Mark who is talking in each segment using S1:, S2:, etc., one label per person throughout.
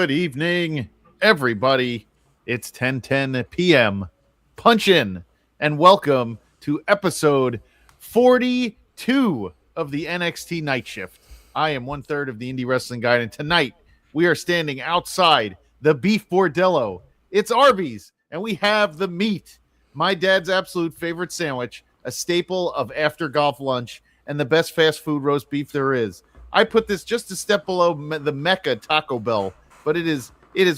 S1: Good evening, everybody. It's 10:10 p.m. Punch in and welcome to episode 42 of the NXT Night Shift. I am 1/3 of the Indie Wrestling Guide, and tonight we are standing outside the Beef Bordello. It's Arby's, and we have the meat. My dad's absolute favorite sandwich, a staple of after golf lunch, and the best fast food roast beef there is. I put this just a step below the Mecca Taco Bell, but it is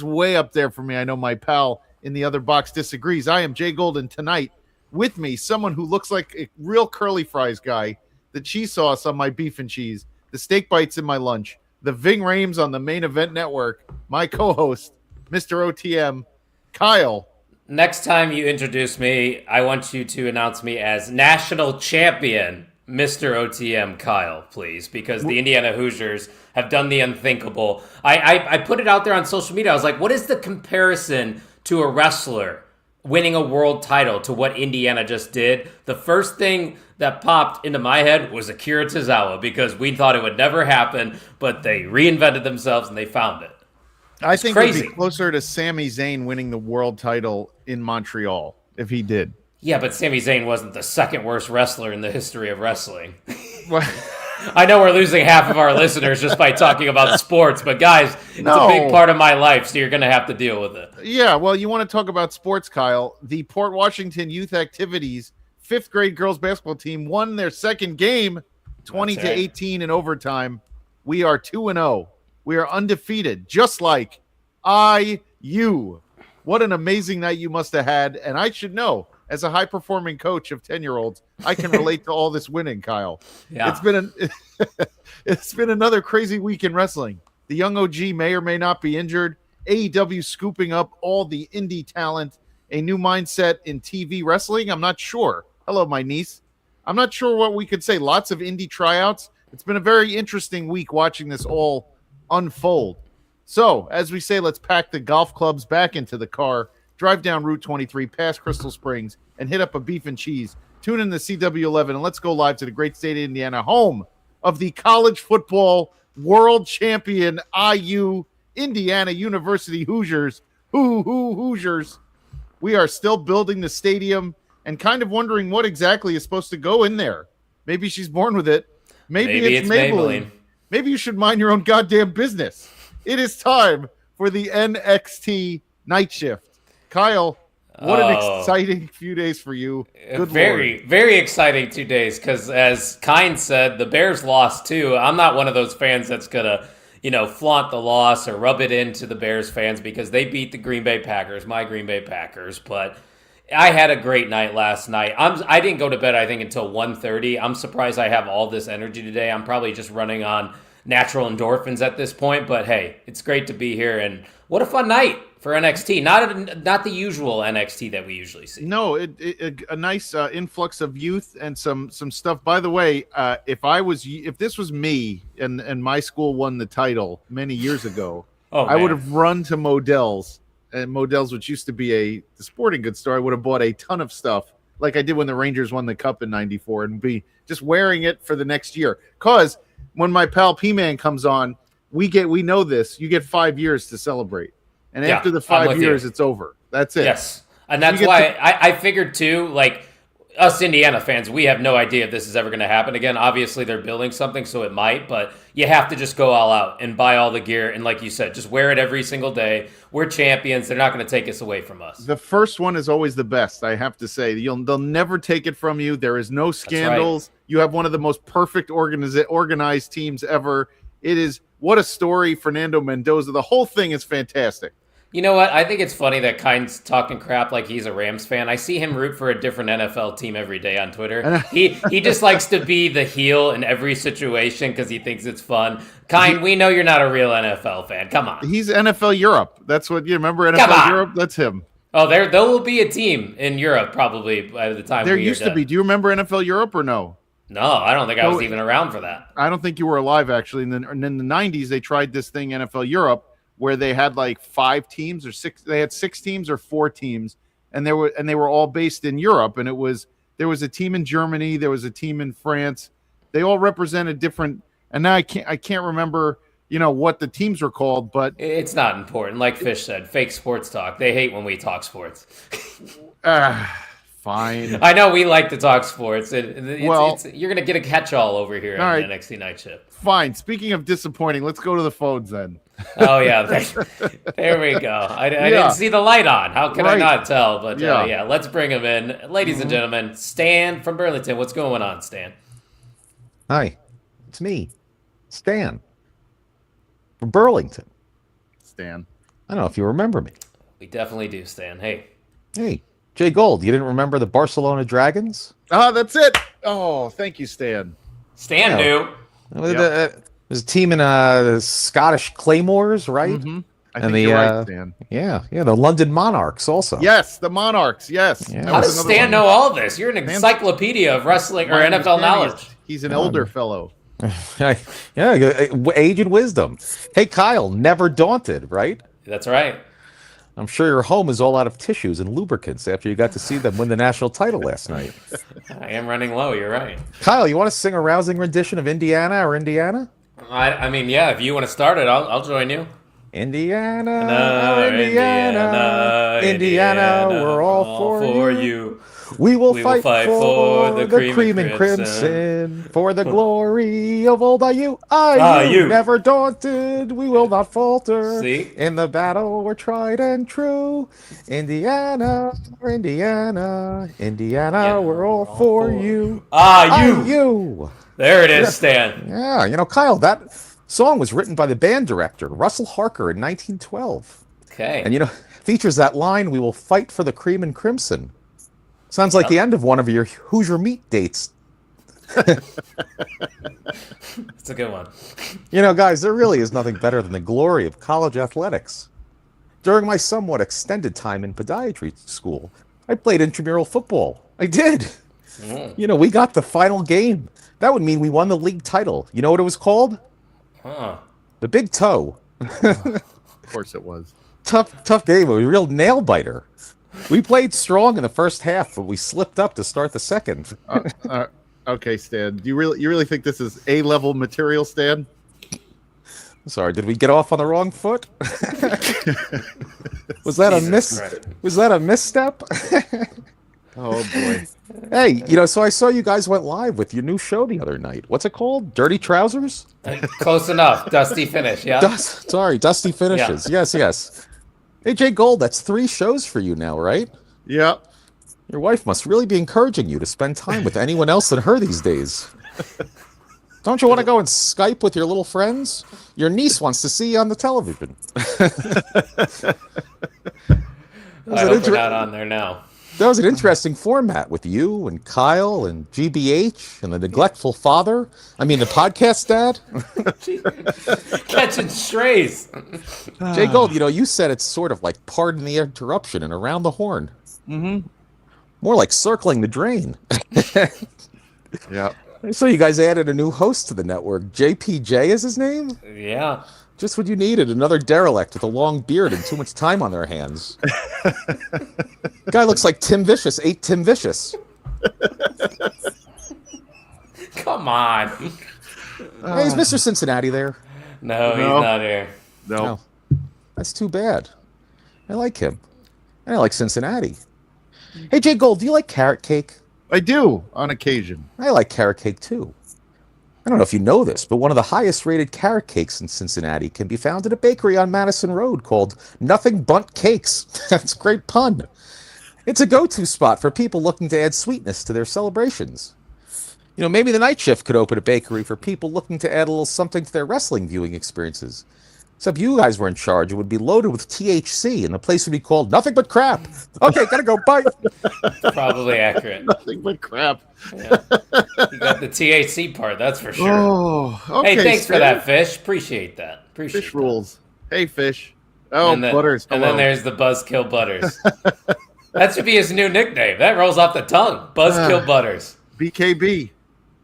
S1: way up there for me. I know my pal in the other box disagrees. I am Jay Golden. Tonight with me, someone who looks like a real curly fries guy, the cheese sauce on my beef and cheese, the steak bites in my lunch, the Ving Rhames on the Main Event Network, my co-host, Mr. OTM, Kyle.
S2: Next time you introduce me, I want you to announce me as National Champion Mr. OTM Kyle, please, because the Indiana Hoosiers have done the unthinkable. I put it out there on social media. I was like, what is the comparison to a wrestler winning a world title to what Indiana just did? The first thing that popped into my head was Akira Tozawa, because we thought it would never happen, but they reinvented themselves and they found it.
S1: I think it would be closer to Sami Zayn winning the world title in Montreal if he did.
S2: Yeah, but Sami Zayn wasn't the second worst wrestler in the history of wrestling. I know we're losing half of our listeners just by talking about sports, but guys, it's a big part of my life, so you're going to have to deal with it.
S1: Yeah, well, you want to talk about sports, Kyle. The Port Washington Youth Activities 5th grade girls basketball team won their second game 20-18 in overtime. We are 2-0. We are undefeated, just like IU. What an amazing night you must have had, and I should know. As a high-performing coach of 10-year-olds, I can relate to all this winning, Kyle. Yeah. It's been another crazy week in wrestling. The young OG may or may not be injured. AEW scooping up all the indie talent. A new mindset in TV wrestling? I'm not sure. Hello, my niece. I'm not sure what we could say. Lots of indie tryouts. It's been a very interesting week watching this all unfold. So, as we say, let's pack the golf clubs back into the car, drive down Route 23 past Crystal Springs, and hit up a beef and cheese. Tune in to CW11, and let's go live to the great state of Indiana, home of the college football world champion IU Indiana University Hoosiers. Hoosiers. We are still building the stadium and kind of wondering what exactly is supposed to go in there. Maybe she's born with it. Maybe it's Maybelline. Maybe you should mind your own goddamn business. It is time for the NXT Night Shift. Kyle, what an exciting few days for you. Good
S2: very,
S1: Lord.
S2: Very exciting 2 days, because as Kine said, the Bears lost too. I'm not one of those fans that's going to, flaunt the loss or rub it into the Bears fans, because they beat the Green Bay Packers, my Green Bay Packers. But I had a great night last night. I didn't go to bed, I think, until 1:30. I'm surprised I have all this energy today. I'm probably just running on natural endorphins at this point, but hey, it's great to be here, and what a fun night for NXT. Not the usual NXT that we usually see.
S1: No, a nice influx of youth and some stuff. By the way, if this was me and my school won the title many years ago, I would have run to Modell's, and Modell's, which used to be the sporting goods store. I would have bought a ton of stuff like I did when the Rangers won the Cup in '94, and be just wearing it for the next year. Because when my pal P-Man comes on, we know this. You get 5 years to celebrate. And after the 5 years, it's over. That's it.
S2: Yes. And that's why I figured, too, like, us Indiana fans, we have no idea if this is ever going to happen again. Obviously, they're building something, so it might. But you have to just go all out and buy all the gear. And like you said, just wear it every single day. We're champions. They're not going to take us away from us.
S1: The first one is always the best, I have to say. They'll never take it from you. There is no scandals. Right. You have one of the most perfect organized teams ever. It is, what a story, Fernando Mendoza. The whole thing is fantastic.
S2: You know what? I think it's funny that Kine's talking crap like he's a Rams fan. I see him root for a different NFL team every day on Twitter. He just likes to be the heel in every situation because he thinks it's fun. Kine, we know you're not a real NFL fan. Come on.
S1: He's NFL Europe. That's what you remember, NFL Europe? That's him.
S2: Oh, there will be a team in Europe probably by the time
S1: there used to be. Do you remember NFL Europe or no?
S2: No, I don't think I was even around for that.
S1: I don't think you were alive, actually. And then in the 90s, they tried this thing, NFL Europe, where they had like 5 teams or 6. They had 6 teams or 4 teams, and they were all based in Europe. And there was a team in Germany, there was a team in France. They all represented different. And now I can't remember what the teams were called, but
S2: It's not important. Like Fish said, fake sports talk. They hate when we talk sports.
S1: fine.
S2: I know we like to talk sports.
S1: Well,
S2: you're going to get a catch-all over here on
S1: right.
S2: NXT Night Shift.
S1: Fine. Speaking of disappointing, let's go to the phones then.
S2: Oh, yeah. There we go. I didn't see the light on. How can I not tell? But let's bring him in. Ladies and gentlemen, Stan from Burlington. What's going on, Stan?
S3: Hi, it's me, Stan from Burlington.
S1: Stan.
S3: I don't know if you remember me.
S2: We definitely do, Stan. Hey,
S3: Jay Gold, you didn't remember the Barcelona Dragons?
S1: Oh, that's it. Oh, thank you, Stan.
S2: Stan knew.
S3: There's a team in the Scottish Claymores, right?
S1: Mm-hmm. I think you're right, Stan.
S3: Yeah, the London Monarchs also.
S1: Yes, the Monarchs, yes.
S3: Yeah.
S2: How does Stan know all this? You're an encyclopedia of wrestling or NFL knowledge.
S1: He's an older fellow.
S3: Age and wisdom. Hey, Kyle, never daunted, right?
S2: That's right.
S3: I'm sure your home is all out of tissues and lubricants after you got to see them win the national title last night.
S2: I am running low. You're right.
S3: Kyle, you want to sing a rousing rendition of Indiana?
S2: I mean, yeah. If you want to start it, I'll join you.
S3: Indiana, we're all for you. We will fight for the cream and crimson, for the glory of old IU. IU, never daunted, we will not falter.
S2: See?
S3: In the battle, we're tried and true. Indiana, we're all for you. IU.
S2: There it is, Stan.
S3: Yeah, Kyle, that song was written by the band director, Russell Harker, in 1912.
S2: Okay.
S3: And, features that line, we will fight for the cream and crimson. Sounds like the end of one of your Hoosier meat dates.
S2: It's a good one.
S3: Guys, there really is nothing better than the glory of college athletics. During my somewhat extended time in podiatry school, I played intramural football. I did. We got the final game. That would mean we won the league title. You know what it was called? The Big Toe.
S1: Of course it was.
S3: Tough game. It was a real nail biter. We played strong in the first half, but we slipped up to start the second.
S1: Okay, Stan. Do you really think this is A-level material, Stan?
S3: Sorry, did we get off on the wrong foot? Was that a misstep?
S1: Oh boy.
S3: Hey, so I saw you guys went live with your new show the other night. What's it called? Dirty Trousers?
S2: Close enough. Dusty Finish, yeah?
S3: Dusty Finishes. Yeah. Yes. Hey, Jay Gold, that's 3 shows for you now, right?
S1: Yeah.
S3: Your wife must really be encouraging you to spend time with anyone else than her these days. Don't you want to go and Skype with your little friends? Your niece wants to see you on the television.
S2: I hope we're not on there now.
S3: That was an interesting format with you and Kyle and GBH and the neglectful father. I mean, the podcast dad.
S2: Catching strays.
S3: Jay Gold, you said it's sort of like pardon the interruption and around the horn.
S1: Mm-hmm.
S3: More like circling the drain.
S1: Yeah.
S3: So you guys added a new host to the network. JPJ is his name?
S2: Yeah.
S3: Just what you needed, another derelict with a long beard and too much time on their hands. Guy looks like Tim Vicious ate Tim Vicious.
S2: Come on.
S3: Hey, is Mr. Cincinnati there?
S2: No, he's not here.
S1: No.
S3: That's too bad. I like him. And I like Cincinnati. Hey, Jay Gold, do you like carrot cake?
S1: I do, on occasion.
S3: I like carrot cake, too. I don't know if you know this, but one of the highest rated carrot cakes in Cincinnati can be found at a bakery on Madison Road called Nothing But Cakes. That's a great pun. It's a go-to spot for people looking to add sweetness to their celebrations. Maybe the night shift could open a bakery for people looking to add a little something to their wrestling viewing experiences. Except you guys were in charge, it would be loaded with THC, and the place would be called Nothing But Crap. Okay, gotta go, bye.
S2: Probably accurate.
S1: Nothing but crap.
S2: Yeah. You got the THC part, that's for sure.
S1: Oh, okay.
S2: Hey, thanks for that, Fish. Appreciate that.
S1: Fish rules. Hey, Fish. Oh,
S2: and then,
S1: Butters.
S2: And then there's the Buzzkill Butters. That should be his new nickname. That rolls off the tongue. Buzzkill Butters.
S1: BKB.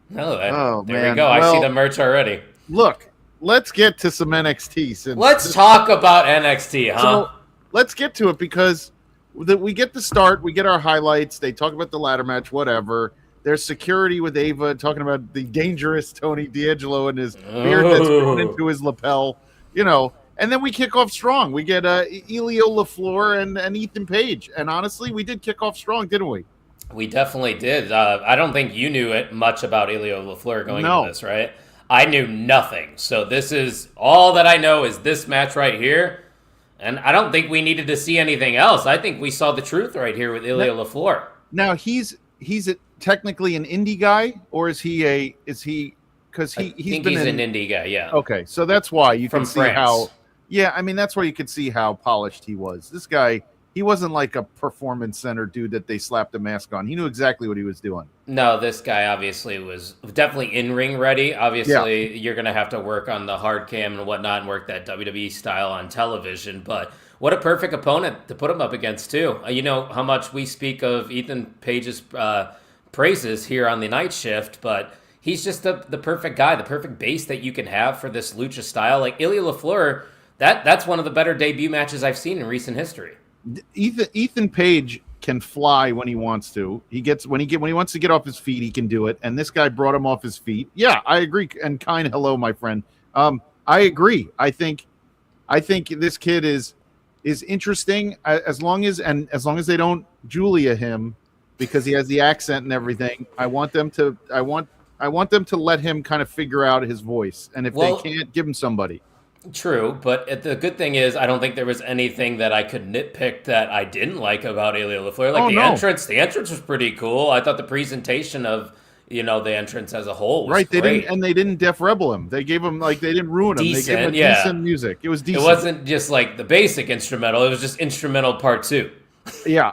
S2: No, there we go. I see the merch already.
S1: Look. Let's get to some NXT.
S2: Let's talk about NXT, huh?
S1: So let's get to it because we get the start. We get our highlights. They talk about the ladder match, whatever. There's security with Ava talking about the dangerous Tony D'Angelo and his beard that's grown into his lapel, And then we kick off strong. We get Elio LaFleur and Ethan Page. And honestly, we did kick off strong, didn't we?
S2: We definitely did. I don't think you knew much about Elio LaFleur going into this, right? I knew nothing. So this is all that I know is this match right here. And I don't think we needed to see anything else. I think we saw the truth right here with Elio LaFleur.
S1: Now he's technically an indie guy, or he's been
S2: an indie guy, yeah.
S1: Okay, so that's why you can see
S2: France.
S1: how. Yeah, I mean that's where you could see how polished he was. This guy, he wasn't like a performance center dude that they slapped a mask on. He knew exactly what he was doing.
S2: No, this guy obviously was definitely in-ring ready. Obviously, You're going to have to work on the hard cam and whatnot and work that WWE style on television, but what a perfect opponent to put him up against, too. You know how much we speak of Ethan Page's praises here on the night shift, but he's just the perfect guy, the perfect base that you can have for this lucha style. Like Elio LaFleur, that's one of the better debut matches I've seen in recent history.
S1: Ethan Page can fly when he wants to. When he wants to get off his feet, he can do it. And this guy brought him off his feet. Yeah, I agree. And hello, my friend. I agree. I think this kid is interesting as long as they don't Julia him because he has the accent and everything. I want them to let him kind of figure out his voice. And if they can't, give him somebody.
S2: True, but the good thing is I don't think there was anything that I could nitpick that I didn't like about Elio LaFleur. Like the entrance was pretty cool. I thought the presentation of the entrance as a whole was great.
S1: They didn't Def Rebel him. They gave him they didn't ruin him. They gave him decent music. It was decent.
S2: It wasn't just like the basic instrumental. It was just instrumental part 2.
S1: Yeah.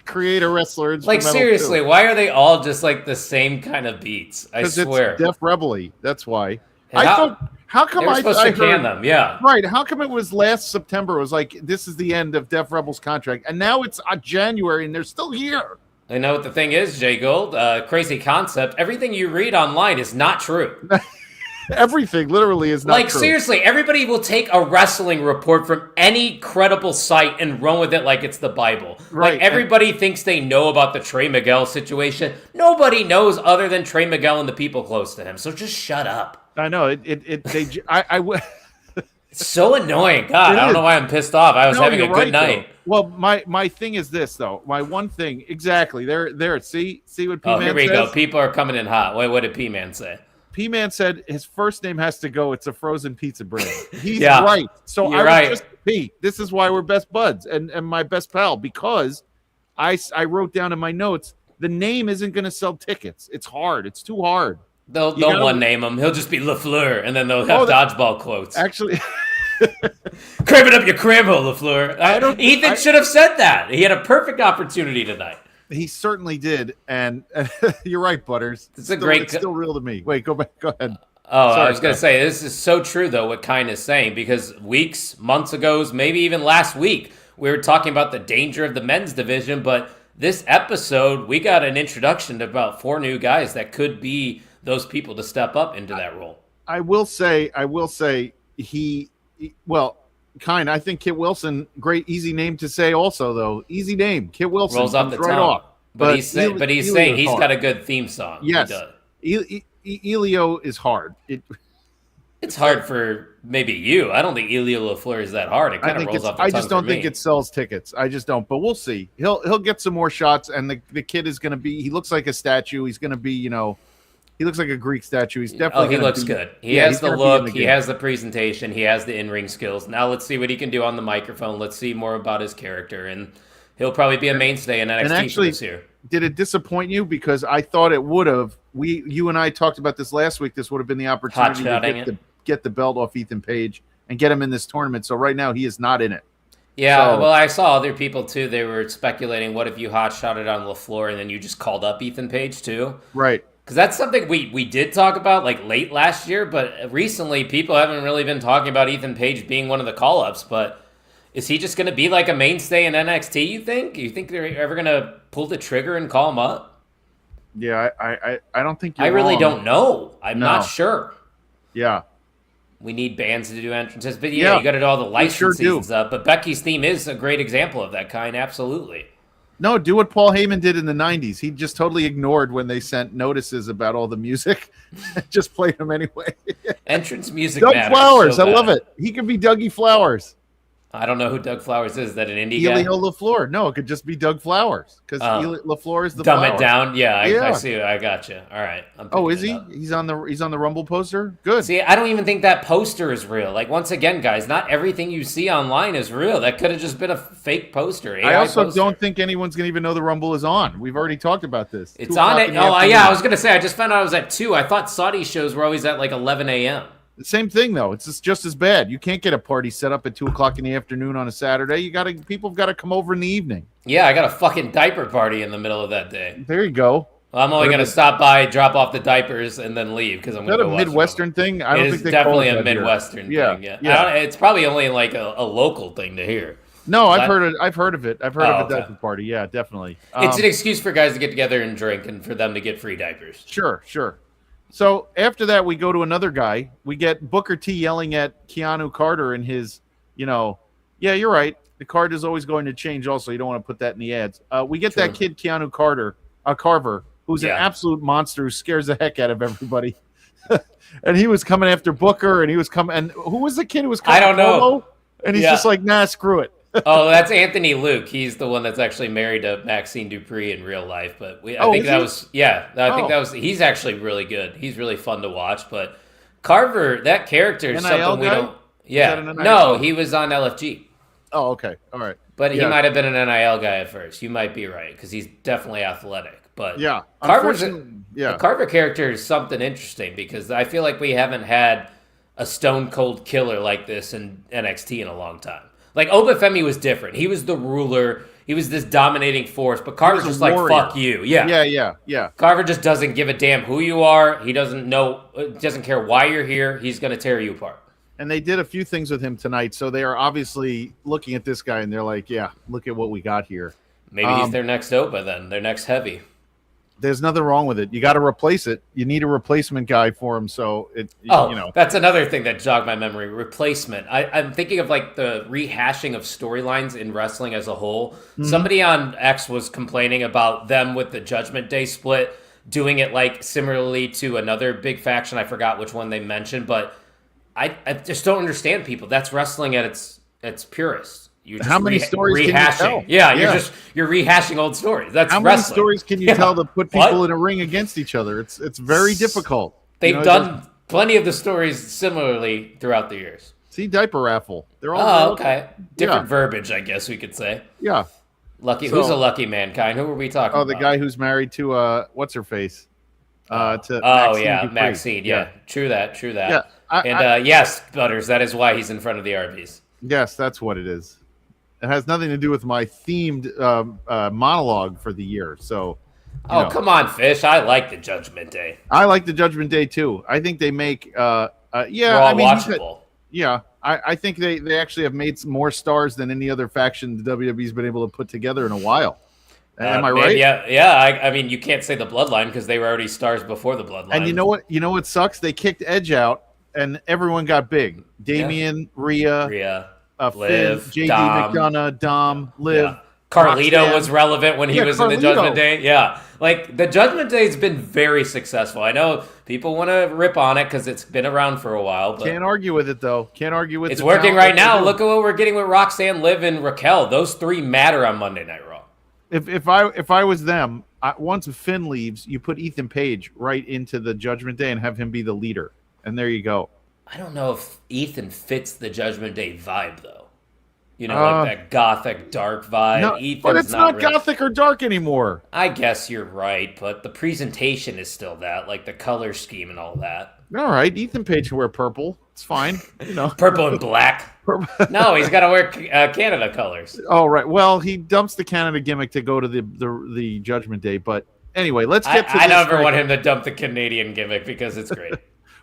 S1: Create a wrestler.
S2: Like seriously, why are they all just like the same kind of beats? I swear.
S1: It's Def Rebel-y. That's why. How come
S2: I supposed to can them? Yeah,
S1: right. How come it was last September? It was like this is the end of Def Rebel's contract, and now it's January, and they're still here.
S2: I know what the thing is, Jay Gold. Crazy concept. Everything you read online is not true.
S1: Everything literally is not true.
S2: Like seriously, everybody will take a wrestling report from any credible site and run with it like it's the Bible.
S1: Right.
S2: Like everybody thinks they know about the Trey Miguel situation. Nobody knows other than Trey Miguel and the people close to him. So just shut up.
S1: I know it's
S2: so annoying. God, I don't know why I'm pissed off. I was having a good night.
S1: Though. Well, my thing is this though. My one thing exactly. There. See what P-Man says?
S2: Here we go. People are coming in hot. Wait, what did P-Man say?
S1: P-Man said his first name has to go. It's a frozen pizza bread. He's right. So
S2: You're right.
S1: Was just P. This is why we're best buds and my best pal because I wrote down in my notes the name isn't going to sell tickets. It's hard. It's too hard.
S2: They'll one name him. He'll just be LaFleur, and then they'll have dodgeball quotes.
S1: Actually,
S2: cram it up your cram hole, LaFleur. Ethan should have said that. He had a perfect opportunity tonight.
S1: He certainly did, and you're right, Butters. It's still real to me. Wait, go back. Go ahead.
S2: Oh, sorry, I was going to say, this is so true, though, what Kine is saying, because months ago, maybe even last week, we were talking about the danger of the men's division, but this episode, we got an introduction to about 4 new guys that could be those people to step up into that role.
S1: I will say, Kine, I think Kit Wilson, great, easy name to say also, though. Easy name, Kit Wilson.
S2: Rolls off the tongue. Off. But he's saying he's got a good theme song.
S1: Yes. He does. Elio is hard.
S2: It's hard for maybe you. I don't think Elio LaFleur is that hard. It kind of rolls off the tongue.
S1: I just don't think it sells tickets. I just don't. But we'll see. He'll get some more shots, and the kid is going to be. He looks like a statue. He's going to be, he looks like a Greek statue. He's definitely.
S2: He looks good. He has the look. He has the presentation. He has the in-ring skills. Now let's see what he can do on the microphone. Let's see more about his character, and he'll probably be a mainstay in NXT for this year.
S1: Did it disappoint you? Because I thought it would have. You and I talked about this last week. This would have been the opportunity to get the belt off Ethan Page and get him in this tournament. So right now he is not in it.
S2: Yeah, well, I saw other people too. They were speculating, what if you hot-shotted on LaFleur and then you just called up Ethan Page too?
S1: Right.
S2: Because that's something we did talk about like late last year, but recently people haven't really been talking about Ethan Page being one of the call-ups. But is he just going to be like a mainstay in NXT, you think? You think they're ever going to pull the trigger and call him up?
S1: Yeah, I don't think you're
S2: I really
S1: wrong.
S2: don't know. I'm not sure.
S1: Yeah.
S2: We need bands to do entrances. But you got to do all the licensing stuff. But Becky's theme is a great example of that kind, absolutely.
S1: No, do what Paul Heyman did in the 90s. He just totally ignored when they sent notices about all the music. Just played them anyway.
S2: Entrance music
S1: Doug
S2: matters
S1: Flowers.
S2: so
S1: I love
S2: bad.
S1: it. He could be Dougie Flowers.
S2: I don't know who Doug Flowers is. Is that an indie guy?
S1: Elio LaFleur. No, it could just be Doug Flowers because LaFleur is the
S2: Dumb
S1: flower.
S2: it down. Yeah, I
S1: Yeah.
S2: see. I got you. All right.
S1: Oh, is he? He's on the Rumble poster. Good.
S2: See, I don't even think that poster is real. Like, once again, guys, not everything you see online is real. That could have just been a fake poster.
S1: I also
S2: poster.
S1: don't think anyone's going to even know the Rumble is on. We've already talked about this.
S2: It's on it. Oh, yeah, I was going to say, I just found out it was at 2. I thought Saudi shows were always at like 11 a.m.
S1: Same thing though. It's just as bad. You can't get a party set up at 2:00 in the afternoon on a Saturday. People have got to come over in the evening.
S2: Yeah, I got a fucking diaper party in the middle of that day.
S1: There you go.
S2: Well, I'm only going to stop by, drop off the diapers, and then leave because I'm going to go
S1: watch. Is that a Midwestern thing? I don't think they
S2: definitely
S1: call it
S2: a Midwestern thing.
S1: Yeah.
S2: It's probably only like a local thing to hear.
S1: No, I've heard it. I've heard of it. I've heard of a
S2: okay.
S1: diaper party. Yeah, definitely.
S2: It's an excuse for guys to get together and drink, and for them to get free diapers.
S1: Sure. So after that, we go to another guy. We get Booker T yelling at Keanu Carter in his, yeah, you're right. The card is always going to change also. You don't want to put that in the ads. We get that kid, Keanu Carver, who's an absolute monster who scares the heck out of everybody. And he was coming after Booker, and he was coming. And who was the kid who was coming?
S2: I don't know.
S1: And he's just like, nah, screw it.
S2: Oh, that's Anthony Luke. He's the one that's actually married to Maxine Dupree in real life. But I think that was he's actually really good. He's really fun to watch. But Carver, that character is something we don't. Yeah, no, he was on LFG.
S1: Oh, okay, all right.
S2: But he might have been an NIL guy at first. You might be right because he's definitely athletic. But
S1: yeah,
S2: the Carver character is something interesting because I feel like we haven't had a stone cold killer like this in NXT in a long time. Like, Obafemi was different. He was the ruler. He was this dominating force. But Carver's just like, fuck you.
S1: Yeah.
S2: Carver just doesn't give a damn who you are. He doesn't care why you're here. He's going to tear you apart.
S1: And they did a few things with him tonight. So they are obviously looking at this guy, and they're like, yeah, look at what we got here.
S2: Maybe he's their next Oba then. Their next heavy.
S1: There's nothing wrong with it. You got to replace it. You need a replacement guy for him. So
S2: that's another thing that jogged my memory. Replacement. I'm thinking of like the rehashing of storylines in wrestling as a whole. Mm-hmm. Somebody on X was complaining about them with the Judgment Day split, doing it like similarly to another big faction. I forgot which one they mentioned, but I just don't understand people. That's wrestling at its purest.
S1: How many stories can you tell?
S2: Yeah, you're rehashing old stories. That's
S1: how
S2: wrestling.
S1: Many stories can you tell to put people in a ring against each other? It's very difficult.
S2: They've done plenty of the stories similarly throughout the years.
S1: See, diaper raffle. They're all
S2: okay. Different verbiage, I guess we could say.
S1: Yeah.
S2: Lucky. Who's a lucky mankind? Who were we talking about?
S1: Oh, the guy who's married to what's her face?
S2: Maxine. Yeah. True that. Yeah. Yes, Butters. That is why he's in front of the RVs.
S1: Yes, that's what it is. It has nothing to do with my themed monologue for the year. So,
S2: come on, Fish. I like the Judgment Day.
S1: I like the Judgment Day too. I think they make
S2: watchable.
S1: I think they actually have made some more stars than any other faction the WWE's been able to put together in a while. Am I right?
S2: Yeah. I mean, you can't say the Bloodline because they were already stars before the Bloodline.
S1: And you know what? You know what sucks? They kicked Edge out, and everyone got big. Damian, Rhea.
S2: Liv,
S1: Finn, JD
S2: Dom.
S1: McDonough, Dom, Liv.
S2: Yeah. Carlito was relevant when he was in the Judgment Day. Yeah. Like, the Judgment Day has been very successful. I know people want to rip on it because it's been around for a while. But
S1: can't argue with it, though. Can't argue with it.
S2: It's working right now. Look at what we're getting with Roxanne, Liv, and Raquel. Those three matter on Monday Night Raw.
S1: If I was them, once Finn leaves, you put Ethan Page right into the Judgment Day and have him be the leader. And there you go.
S2: I don't know if Ethan fits the Judgment Day vibe, though. Like that gothic, dark vibe.
S1: No, but it's not really gothic or dark anymore.
S2: I guess you're right, but the presentation is still that, like the color scheme and all that.
S1: All right, Ethan Page can wear purple. It's fine.
S2: Purple and black. No, he's got to wear Canada colors.
S1: Oh, right. Well, he dumps the Canada gimmick to go to the Judgment Day. But anyway, let's get to this.
S2: I never want him to dump the Canadian gimmick because it's great.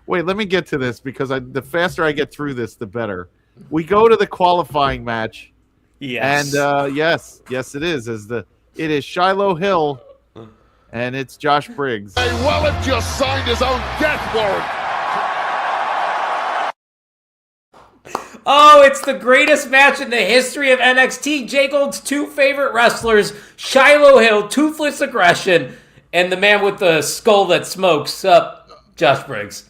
S1: Wait, let me get to this because the faster I get through this, the better. We go to the qualifying match.
S2: Yes.
S1: And yes, it is. It is Shiloh Hill, and it's Josh Briggs.
S4: Hey, Wallet just signed his own death warrant.
S2: Oh, it's the greatest match in the history of NXT. Jay Gold's 2 favorite wrestlers, Shiloh Hill, Toothless Aggression, and the man with the skull that smokes, Josh Briggs.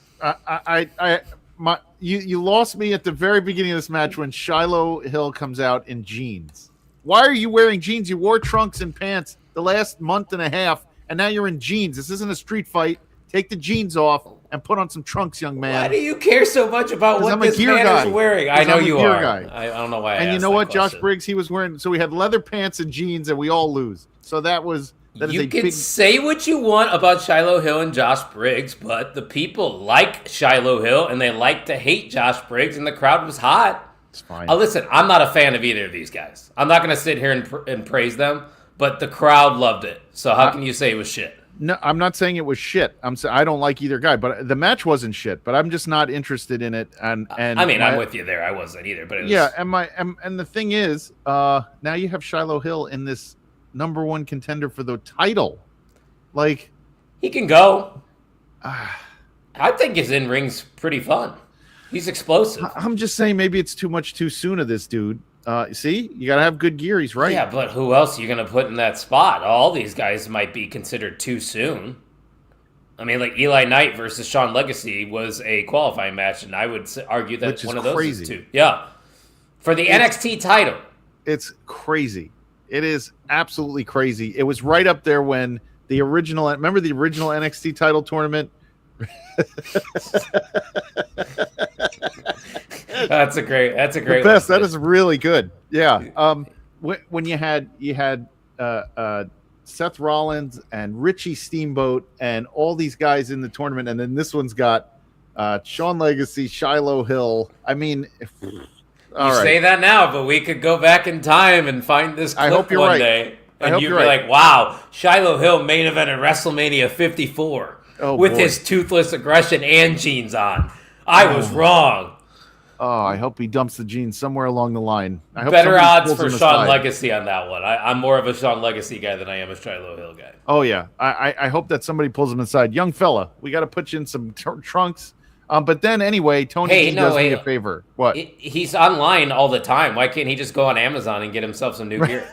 S1: You lost me at the very beginning of this match when Shiloh Hill comes out in jeans. Why are you wearing jeans? You wore trunks and pants the last month and a half, and now you're in jeans. This isn't a street fight. Take the jeans off and put on some trunks, young man.
S2: Why do you care so much about what this man is wearing? I know you are. I don't know why.
S1: And you know what, Josh Briggs, he was wearing. So we had leather pants and jeans, and we all lose. So that is
S2: you can say what you want about Shiloh Hill and Josh Briggs, but the people like Shiloh Hill and they like to hate Josh Briggs, and the crowd was hot.
S1: It's fine.
S2: Listen, I'm not a fan of either of these guys. I'm not going to sit here and praise them, but the crowd loved it. So how can you say it was shit?
S1: No, I'm not saying it was shit. I don't like either guy, but the match wasn't shit. But I'm just not interested in it. And
S2: I mean, I'm with you there. I wasn't either, but it was...
S1: yeah. And the thing is, now you have Shiloh Hill in this #1 contender for the title. Like,
S2: he can go. I think his in ring's pretty fun. He's explosive.
S1: I'm just saying, maybe it's too much too soon of this dude. See, you gotta have good gear. He's right.
S2: Yeah, but who else are you gonna put in that spot? All these guys might be considered too soon. I mean, like Eli Knight versus Shawn Legacy was a qualifying match, and I would argue that one of those is too. Yeah, for the NXT title.
S1: It's crazy. It is absolutely crazy. It was right up there when the original. Remember the original NXT title tournament?
S2: That's a great
S1: the best. That is really good. Yeah. When you had Seth Rollins and Richie Steamboat and all these guys in the tournament, and then this one's got Shawn Legacy, Shiloh Hill. I mean,
S2: say that now, but we could go back in time and find this clip one day, and you'd be like, "Wow, Shiloh Hill main event at WrestleMania 54 with his Toothless Aggression and jeans on. I was wrong."
S1: Oh, I hope he dumps the jeans somewhere along the line. I hope
S2: better odds for Shawn Legacy on that one. I'm more of a Shawn Legacy guy than I am a Shiloh Hill guy.
S1: Oh, yeah. I hope that somebody pulls him aside. Young fella, we got to put you in some trunks. But then anyway, Tony does me a favor. What?
S2: He's online all the time. Why can't he just go on Amazon and get himself some new gear?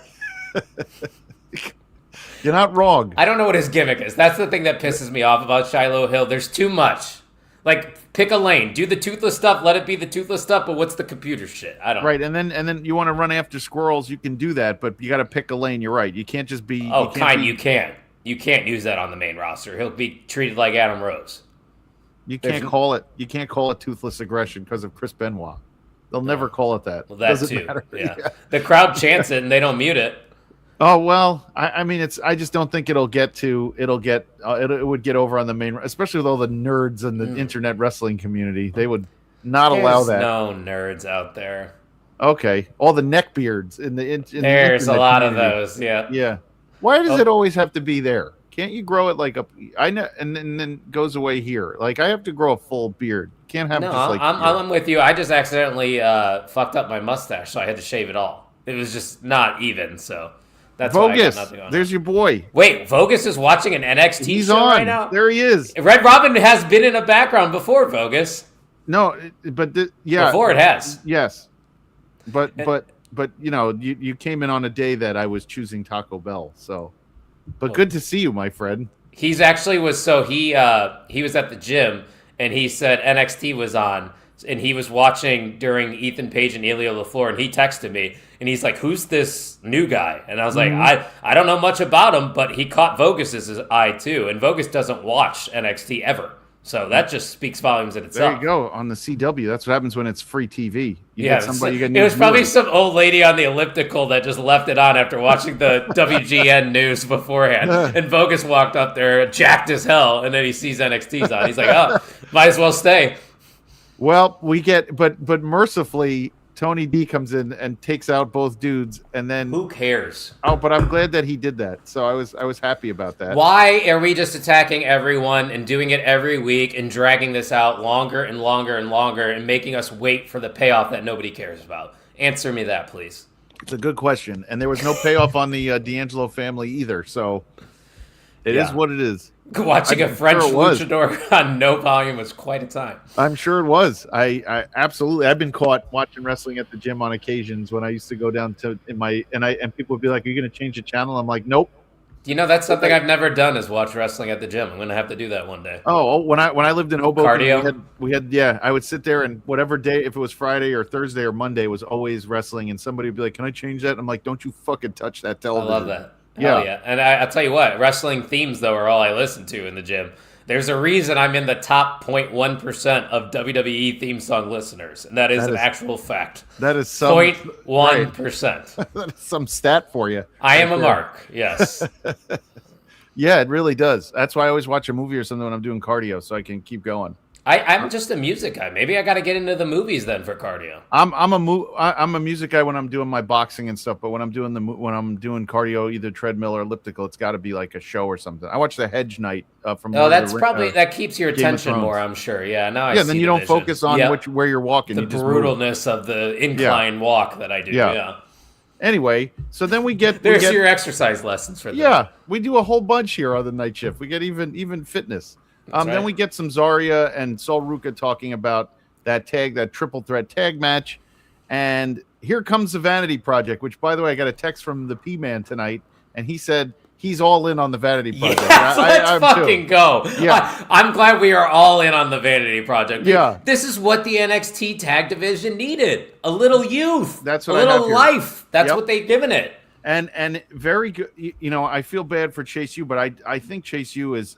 S1: You're not wrong.
S2: I don't know what his gimmick is. That's the thing that pisses me off about Shiloh Hill. There's too much. Like, pick a lane. Do the toothless stuff. Let it be the toothless stuff. But what's the computer shit? I don't know.
S1: Right, and then you want to run after squirrels. You can do that, but you got to pick a lane. You're right. You can't just be.
S2: Oh, you can't. You can't use that on the main roster. He'll be treated like Adam Rose.
S1: You can't call it. You can't call it Toothless Aggression because of Chris Benoit. They'll never call it that.
S2: Well, that too. Yeah. The crowd chants it and they don't mute it.
S1: Oh well, I mean, I just don't think it would get over on the main, especially with all the nerds in the internet wrestling community. They would not allow that.
S2: No nerds out there.
S1: Okay, all the neckbeards in the
S2: there's a lot community. Of those. Yeah.
S1: Yeah. Why does it always have to be there? Can't you grow it like I know, and then goes away here? Like I have to grow a full beard. Can't have just like.
S2: I'm with you. I just accidentally fucked up my mustache, so I had to shave it all. It was just not even. So. That's
S1: Vogus, there's your boy.
S2: Wait, Vogus is watching an NXT show right now?
S1: There he is.
S2: Red Robin has been in a background before, Vogus.
S1: No, but
S2: before it has.
S1: Yes. But you know, you came in on a day that I was choosing Taco Bell, so good to see you, my friend.
S2: He's actually he was at the gym and he said NXT was on. And he was watching during Ethan Page and Elio LaFleur, and he texted me, and he's like, "Who's this new guy?" And I was like, I don't know much about him, but he caught Vogus's eye too, and Vogus doesn't watch NXT ever, so that just speaks volumes in itself.
S1: There you go on the CW. That's what happens when it's free TV.
S2: It was probably some old lady on the elliptical that just left it on after watching the WGN news beforehand, and Vogus walked up there jacked as hell, and then he sees NXT's on. He's like, "Oh, might as well stay."
S1: Well, we get, but mercifully, Tony D comes in and takes out both dudes, and then
S2: who cares?
S1: Oh, but I'm glad that he did that. So I was happy about that.
S2: Why are we just attacking everyone and doing it every week and dragging this out longer and longer and longer and making us wait for the payoff that nobody cares about? Answer me that, please.
S1: It's a good question, and there was no payoff on the D'Angelo family either. So it is what it is.
S2: Watching a French
S1: sure it was.
S2: luchador on no volume was quite a time.
S1: I'm sure it was. I absolutely. I've been caught watching wrestling at the gym on occasions when I used to go down to and people would be like, "Are you going to change the channel?" I'm like, "Nope."
S2: You know, that's something I've never done is watch wrestling at the gym. I'm going to have to do that one day.
S1: When I lived in Hoboken,
S2: Cardio?
S1: we had I would sit there and whatever day, if it was Friday or Thursday or Monday, was always wrestling, and somebody would be like, "Can I change that?" I'm like, "Don't you fucking touch that
S2: I
S1: television."
S2: love that. Hell yeah. And I'll tell you what, wrestling themes, though, are all I listen to in the gym. There's a reason I'm in the top 0.1% of WWE theme song listeners, and that is an actual fact.
S1: That is some
S2: 0.1%.
S1: Right. That is some stat for you.
S2: I am a mark, yes.
S1: Yeah, it really does. That's why I always watch a movie or something when I'm doing cardio, so I can keep going.
S2: I'm just a music guy. Maybe I got to get into the movies then for cardio.
S1: I'm a music guy when I'm doing my boxing and stuff, but when I'm doing cardio, either treadmill or elliptical, it's got to be like a show or something. I watch the Hedge Night from.
S2: Oh, that's probably that keeps your
S1: Game of
S2: attention more. I'm sure. Yeah. Now I
S1: yeah.
S2: see
S1: Then you don't
S2: vision.
S1: focus on where you're walking.
S2: The
S1: you just
S2: brutalness of the incline walk that I do. Yeah.
S1: Anyway, so then we get
S2: your exercise lessons for them.
S1: Yeah, we do a whole bunch here on the night shift. We get even fitness. Then we get some Zarya and Sol Ruka talking about that triple threat tag match. And here comes the Vanity Project, which, by the way, I got a text from the P-Man tonight, and he said he's all in on the Vanity Project.
S2: Yes, let's fucking go.
S1: Yeah.
S2: I'm glad we are all in on the Vanity Project.
S1: Yeah.
S2: This is what the NXT tag division needed. A little youth.
S1: That's what
S2: a little life. That's what they've given it.
S1: And very good. You know, I feel bad for Chase U, but I think Chase U is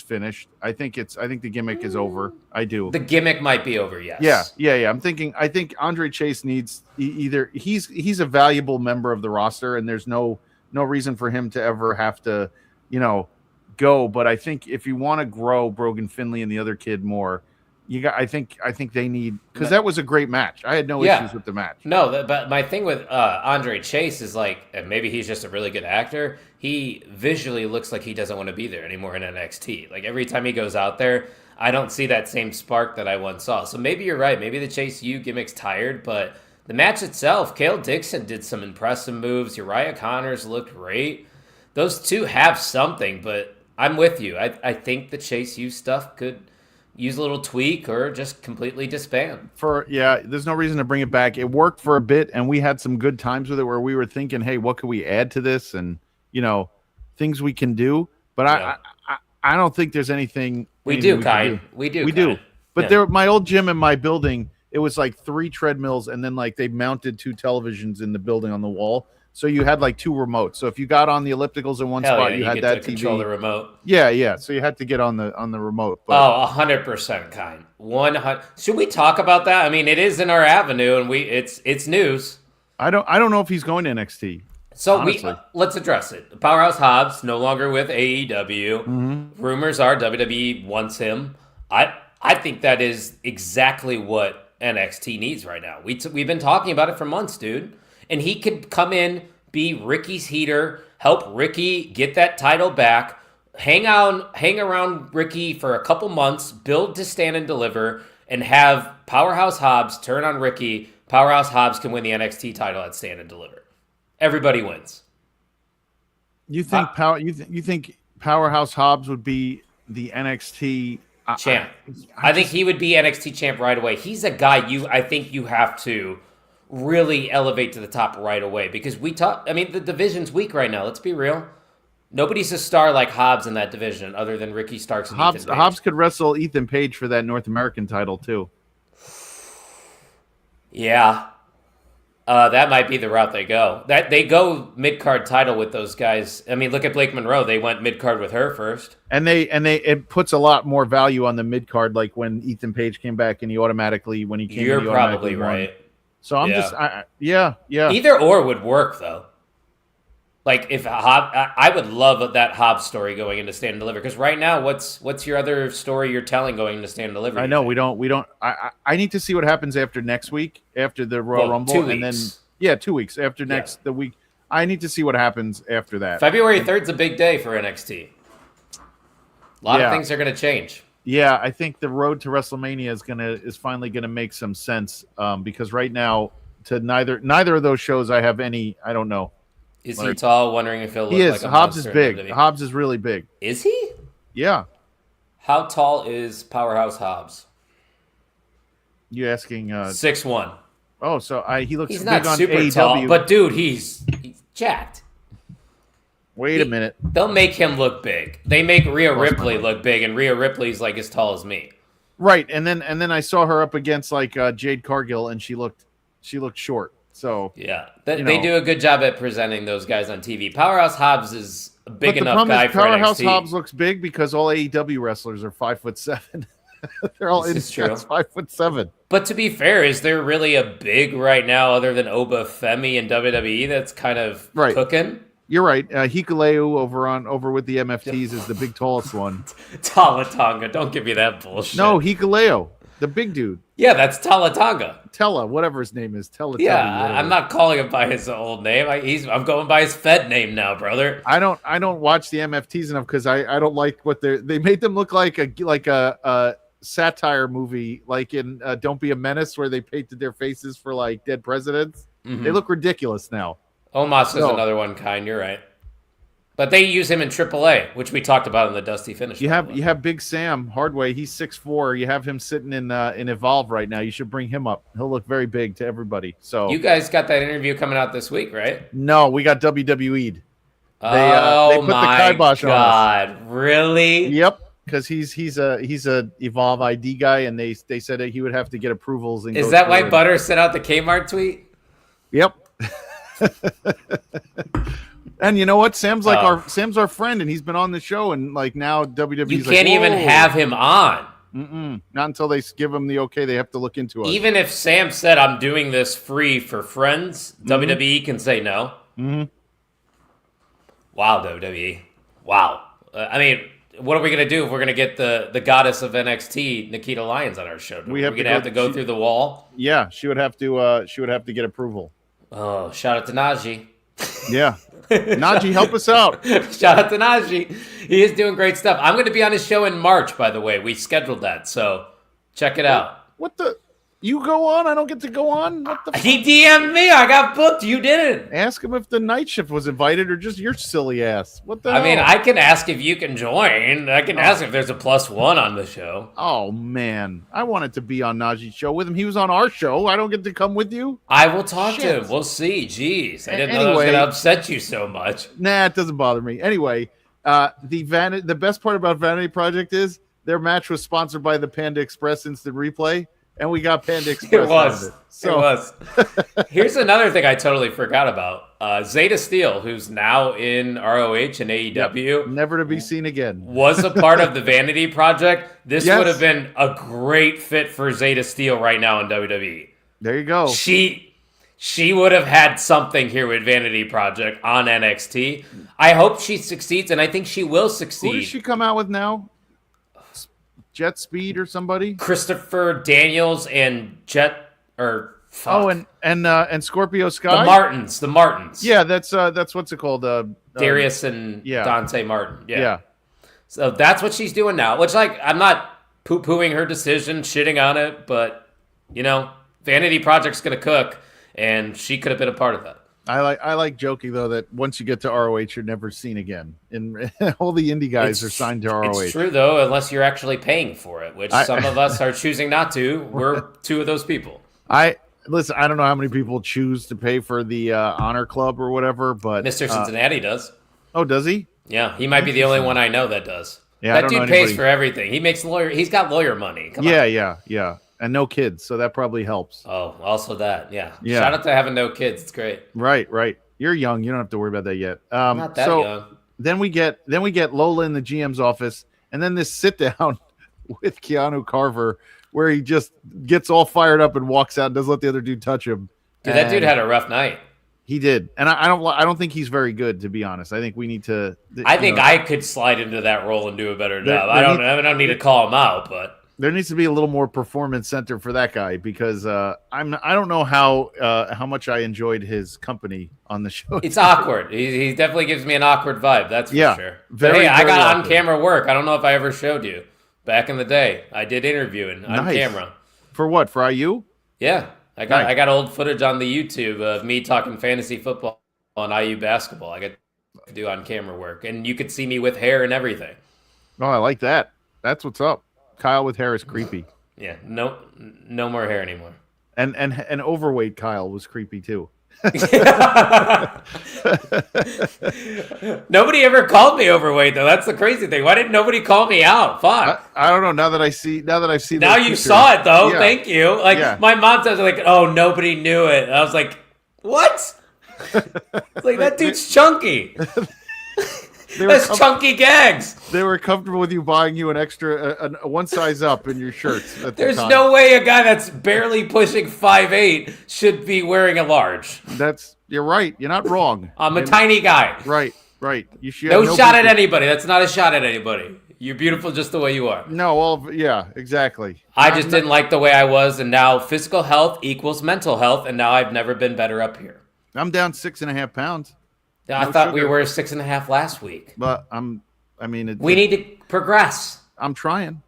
S1: finished. I think the gimmick is over. I do.
S2: The gimmick might be over. Yes.
S1: Yeah. I think Andre Chase needs either he's a valuable member of the roster, and there's no reason for him to ever have to, go. But I think if you want to grow Brogan Finley and the other kid more, I think they need, because that was a great match. I had no issues with the match.
S2: No, but my thing with Andre Chase is like, and maybe he's just a really good actor. He visually looks like he doesn't want to be there anymore in NXT. Like every time he goes out there, I don't see that same spark that I once saw. So maybe you're right. Maybe the Chase U gimmick's tired, but the match itself, Cale Dixon did some impressive moves. Uriah Connors looked great. Those two have something, but I'm with you. I think the Chase U stuff could use a little tweak or just completely disband.
S1: There's no reason to bring it back. It worked for a bit, and we had some good times with it where we were thinking, hey, what could we add to this? And, things we can do. But I don't think there's anything.
S2: We do, Kai. We do.
S1: But my old gym in my building, it was like 3 treadmills, and then like they mounted 2 televisions in the building on the wall. So you had like 2 remotes. So if you got on the ellipticals in one spot, you had that TV.
S2: Control the remote.
S1: Yeah. So you had to get on the remote.
S2: But 100%, Kind. 100. Should we talk about that? I mean, it is in our avenue, and it's news.
S1: I don't know if he's going to NXT.
S2: So let's address it. Powerhouse Hobbs no longer with AEW.
S1: Mm-hmm.
S2: Rumors are WWE wants him. I think that is exactly what NXT needs right now. We've been talking about it for months, dude. And he could come in, be Ricky's heater, help Ricky get that title back, hang around Ricky for a couple months, build to stand and deliver, and have Powerhouse Hobbs turn on Ricky. Powerhouse Hobbs can win the NXT title at stand and deliver. Everybody wins.
S1: You think you think Powerhouse Hobbs would be the NXT
S2: champ? I think he would be NXT champ right away. He's a guy I think you have to really elevate to the top right away, because the division's weak right now. Let's be real. Nobody's a star like Hobbs in that division other than Ricky Starks and Ethan Page.
S1: Hobbs could wrestle Ethan Page for that North American title too.
S2: Yeah. That might be the route they go. That they go mid-card title with those guys. I mean, look at Blake Monroe. They went mid-card with her first.
S1: And it puts a lot more value on the mid-card, like when Ethan Page came back and when he came
S2: You're probably right.
S1: So I'm yeah.
S2: Either or would work though. Like if I would love that Hobbs story going into Stand and Deliver, because right now, what's your other story you're telling going into Stand and Deliver?
S1: I know we don't. I need to see what happens after next week, after the Royal Rumble,
S2: 2 weeks.
S1: And then 2 weeks after the week. I need to see what happens after that.
S2: February 3rd is a big day for NXT. A lot of things are going to change.
S1: Yeah, I think the road to WrestleMania is finally gonna make some sense. Because right now, to neither of those shows, I have any. I don't know.
S2: Is he tall? Wondering if he'll look
S1: like
S2: a
S1: Hobbs
S2: monster
S1: is big.
S2: WWE.
S1: Hobbs is really big.
S2: Is he?
S1: Yeah.
S2: How tall is Powerhouse Hobbs?
S1: You asking?
S2: 6'1".
S1: Oh, so he looks
S2: He's
S1: big
S2: not
S1: on
S2: super
S1: AEW.
S2: tall, but dude, he's jacked.
S1: Wait a minute.
S2: They'll make him look big. They make Rhea
S1: Lost my
S2: Ripley
S1: mind.
S2: look big, and Rhea Ripley's like as tall as me.
S1: Right, and then I saw her up against like Jade Cargill, and she looked short. So
S2: Yeah, they do a good job at presenting those guys on TV. Powerhouse Hobbs is a big
S1: but the
S2: enough
S1: problem
S2: guy
S1: is
S2: for
S1: Powerhouse
S2: NXT.
S1: Hobbs looks big because all AEW wrestlers are 5'7". They're all in
S2: This is true.
S1: 5'7".
S2: But to be fair, is there really a big right now other than Oba Femi in WWE that's kind of cooking?
S1: You're right. Hikuleu over with the MFTs is the big tallest one.
S2: Talatonga, don't give me that bullshit.
S1: No, Hikuleu, the big dude.
S2: Yeah, that's Talatonga.
S1: Tella, whatever his name is. Tella.
S2: Yeah, I'm not calling him by his old name. I'm going by his Fed name now, brother.
S1: I don't watch the MFTs enough because I don't like what they made them look like a satire movie, like in Don't Be a Menace, where they painted their faces for like dead presidents.
S2: Mm-hmm.
S1: They look ridiculous now.
S2: Omos is another one kind. You're right, but they use him in AAA, which we talked about in the Dusty Finish.
S1: You have Big Sam Hardway. He's 6'4". You have him sitting in Evolve right now. You should bring him up. He'll look very big to everybody. So
S2: you guys got that interview coming out this week, right?
S1: No, we got WWE'd. They put
S2: my
S1: the kibosh on us.
S2: God, really?
S1: Yep. Because he's a Evolve ID guy, and they said that he would have to get approvals. And
S2: is that why Butter sent out the Kmart tweet?
S1: Yep. And you know what? Sam's our friend, and he's been on the show, and like now WWE's
S2: you can't even have him on.
S1: Not until they give him the okay. They have to look into it.
S2: Even if Sam said, "I'm doing this free for friends," WWE can say no.
S1: Mm-hmm.
S2: Wow, WWE. Wow. I mean, what are we gonna do if we're gonna get the goddess of NXT, Nikita Lyons, on our show? We're gonna have to go through the wall.
S1: Yeah, she would have to get approval.
S2: Oh, shout out to Najee.
S1: Yeah. Najee, help us out.
S2: Shout out to Najee. He is doing great stuff. I'm going to be on his show in March, by the way. We scheduled that, so check it out.
S1: What the? You go on? I don't get to go on? What the?
S2: He DM'd me. I got booked. You didn't.
S1: Ask him if the night shift was invited or just your silly ass. What the
S2: I
S1: hell?
S2: mean, I can ask if you can join. I can ask if there's a +1 on the show.
S1: Oh, man. I wanted to be on Najee's show with him. He was on our show. I don't get to come with you?
S2: I will talk to him. We'll see. Jeez. I didn't know I was going to upset you so much.
S1: Nah, it doesn't bother me. Anyway, the best part about Vanity Project is their match was sponsored by the Panda Express Instant Replay, and we got Panda Express.
S2: It was.
S1: Out of it. So.
S2: It was. Here's another thing I totally forgot about. Zeta Steel, who's now in ROH and AEW.
S1: Never to be seen again.
S2: Was a part of the Vanity Project. This would have been a great fit for Zeta Steel right now in WWE.
S1: There you go.
S2: She would have had something here with Vanity Project on NXT. I hope she succeeds, and I think she will succeed.
S1: Who does she come out with now? Jet Speed or somebody?
S2: Christopher Daniels and Jet or fuck.
S1: Oh, and Scorpio Sky.
S2: The Martins.
S1: Yeah, that's what's it called?
S2: Darius and Dante Martin.
S1: Yeah.
S2: So that's what she's doing now. Which, like, I'm not poo-pooing her decision, shitting on it, but Vanity Project's gonna cook, and she could have been a part of that.
S1: I like joking though that once you get to ROH, you're never seen again. And all the indie guys are signed to ROH.
S2: It's true though, unless you're actually paying for it, which some of us are choosing not to. We're two of those people.
S1: Listen. I don't know how many people choose to pay for the Honor Club or whatever, but
S2: Mr. Cincinnati does.
S1: Oh, does he?
S2: Yeah, he might be the only one I know that does.
S1: Yeah,
S2: that dude pays for everything. He's got lawyer money. Come on.
S1: Yeah. And no kids, so that probably helps.
S2: Oh, also that, yeah. Shout out to having no kids. It's great.
S1: Right. You're young. You don't have to worry about that yet.
S2: Not that young.
S1: Then we get Lola in the GM's office, and then this sit down with Keanu Carver, where he just gets all fired up and walks out and doesn't let the other dude touch him.
S2: Dude, that dude had a rough night.
S1: He did, and I don't think he's very good, to be honest. I think we need to.
S2: I think I could slide into that role and do a better job. I don't need to call him out, but.
S1: There needs to be a little more performance center for that guy because I don't know how much I enjoyed his company on the show.
S2: It's awkward. He definitely gives me an awkward vibe. That's for sure.
S1: Very,
S2: I got
S1: awkward.
S2: on camera work. I don't know if I ever showed you back in the day. I did interviewing on camera.
S1: For what? For IU?
S2: Yeah, I got old footage on the YouTube of me talking fantasy football on IU basketball. I got to do on camera work, and you could see me with hair and everything.
S1: Oh, I like that. That's what's up. Kyle with hair is creepy.
S2: Yeah, no more hair anymore.
S1: And overweight Kyle was creepy too.
S2: Nobody ever called me overweight though. That's the crazy thing. Why didn't nobody call me out? Fuck.
S1: I don't know. Now that I've seen.
S2: Now
S1: those
S2: you
S1: pictures.
S2: saw it though.
S1: Yeah.
S2: Thank you. Like my mom says, like, oh, nobody knew it. And I was like, what? It's like that dude's chunky. That's chunky gags.
S1: They were comfortable with you buying you an extra, a one size up in your shirts.
S2: There's no way a guy that's barely pushing 5'8" should be wearing a large.
S1: You're right. You're not wrong.
S2: I'm a tiny guy.
S1: Right. You should
S2: no shot at anybody. That's not a shot at anybody. You're beautiful just the way you are.
S1: No, well, yeah, exactly.
S2: I just didn't like the way I was, and now physical health equals mental health, and now I've never been better up here.
S1: I'm down 6.5 pounds.
S2: I thought we were 6.5 last week.
S1: But
S2: we need to progress.
S1: I'm trying.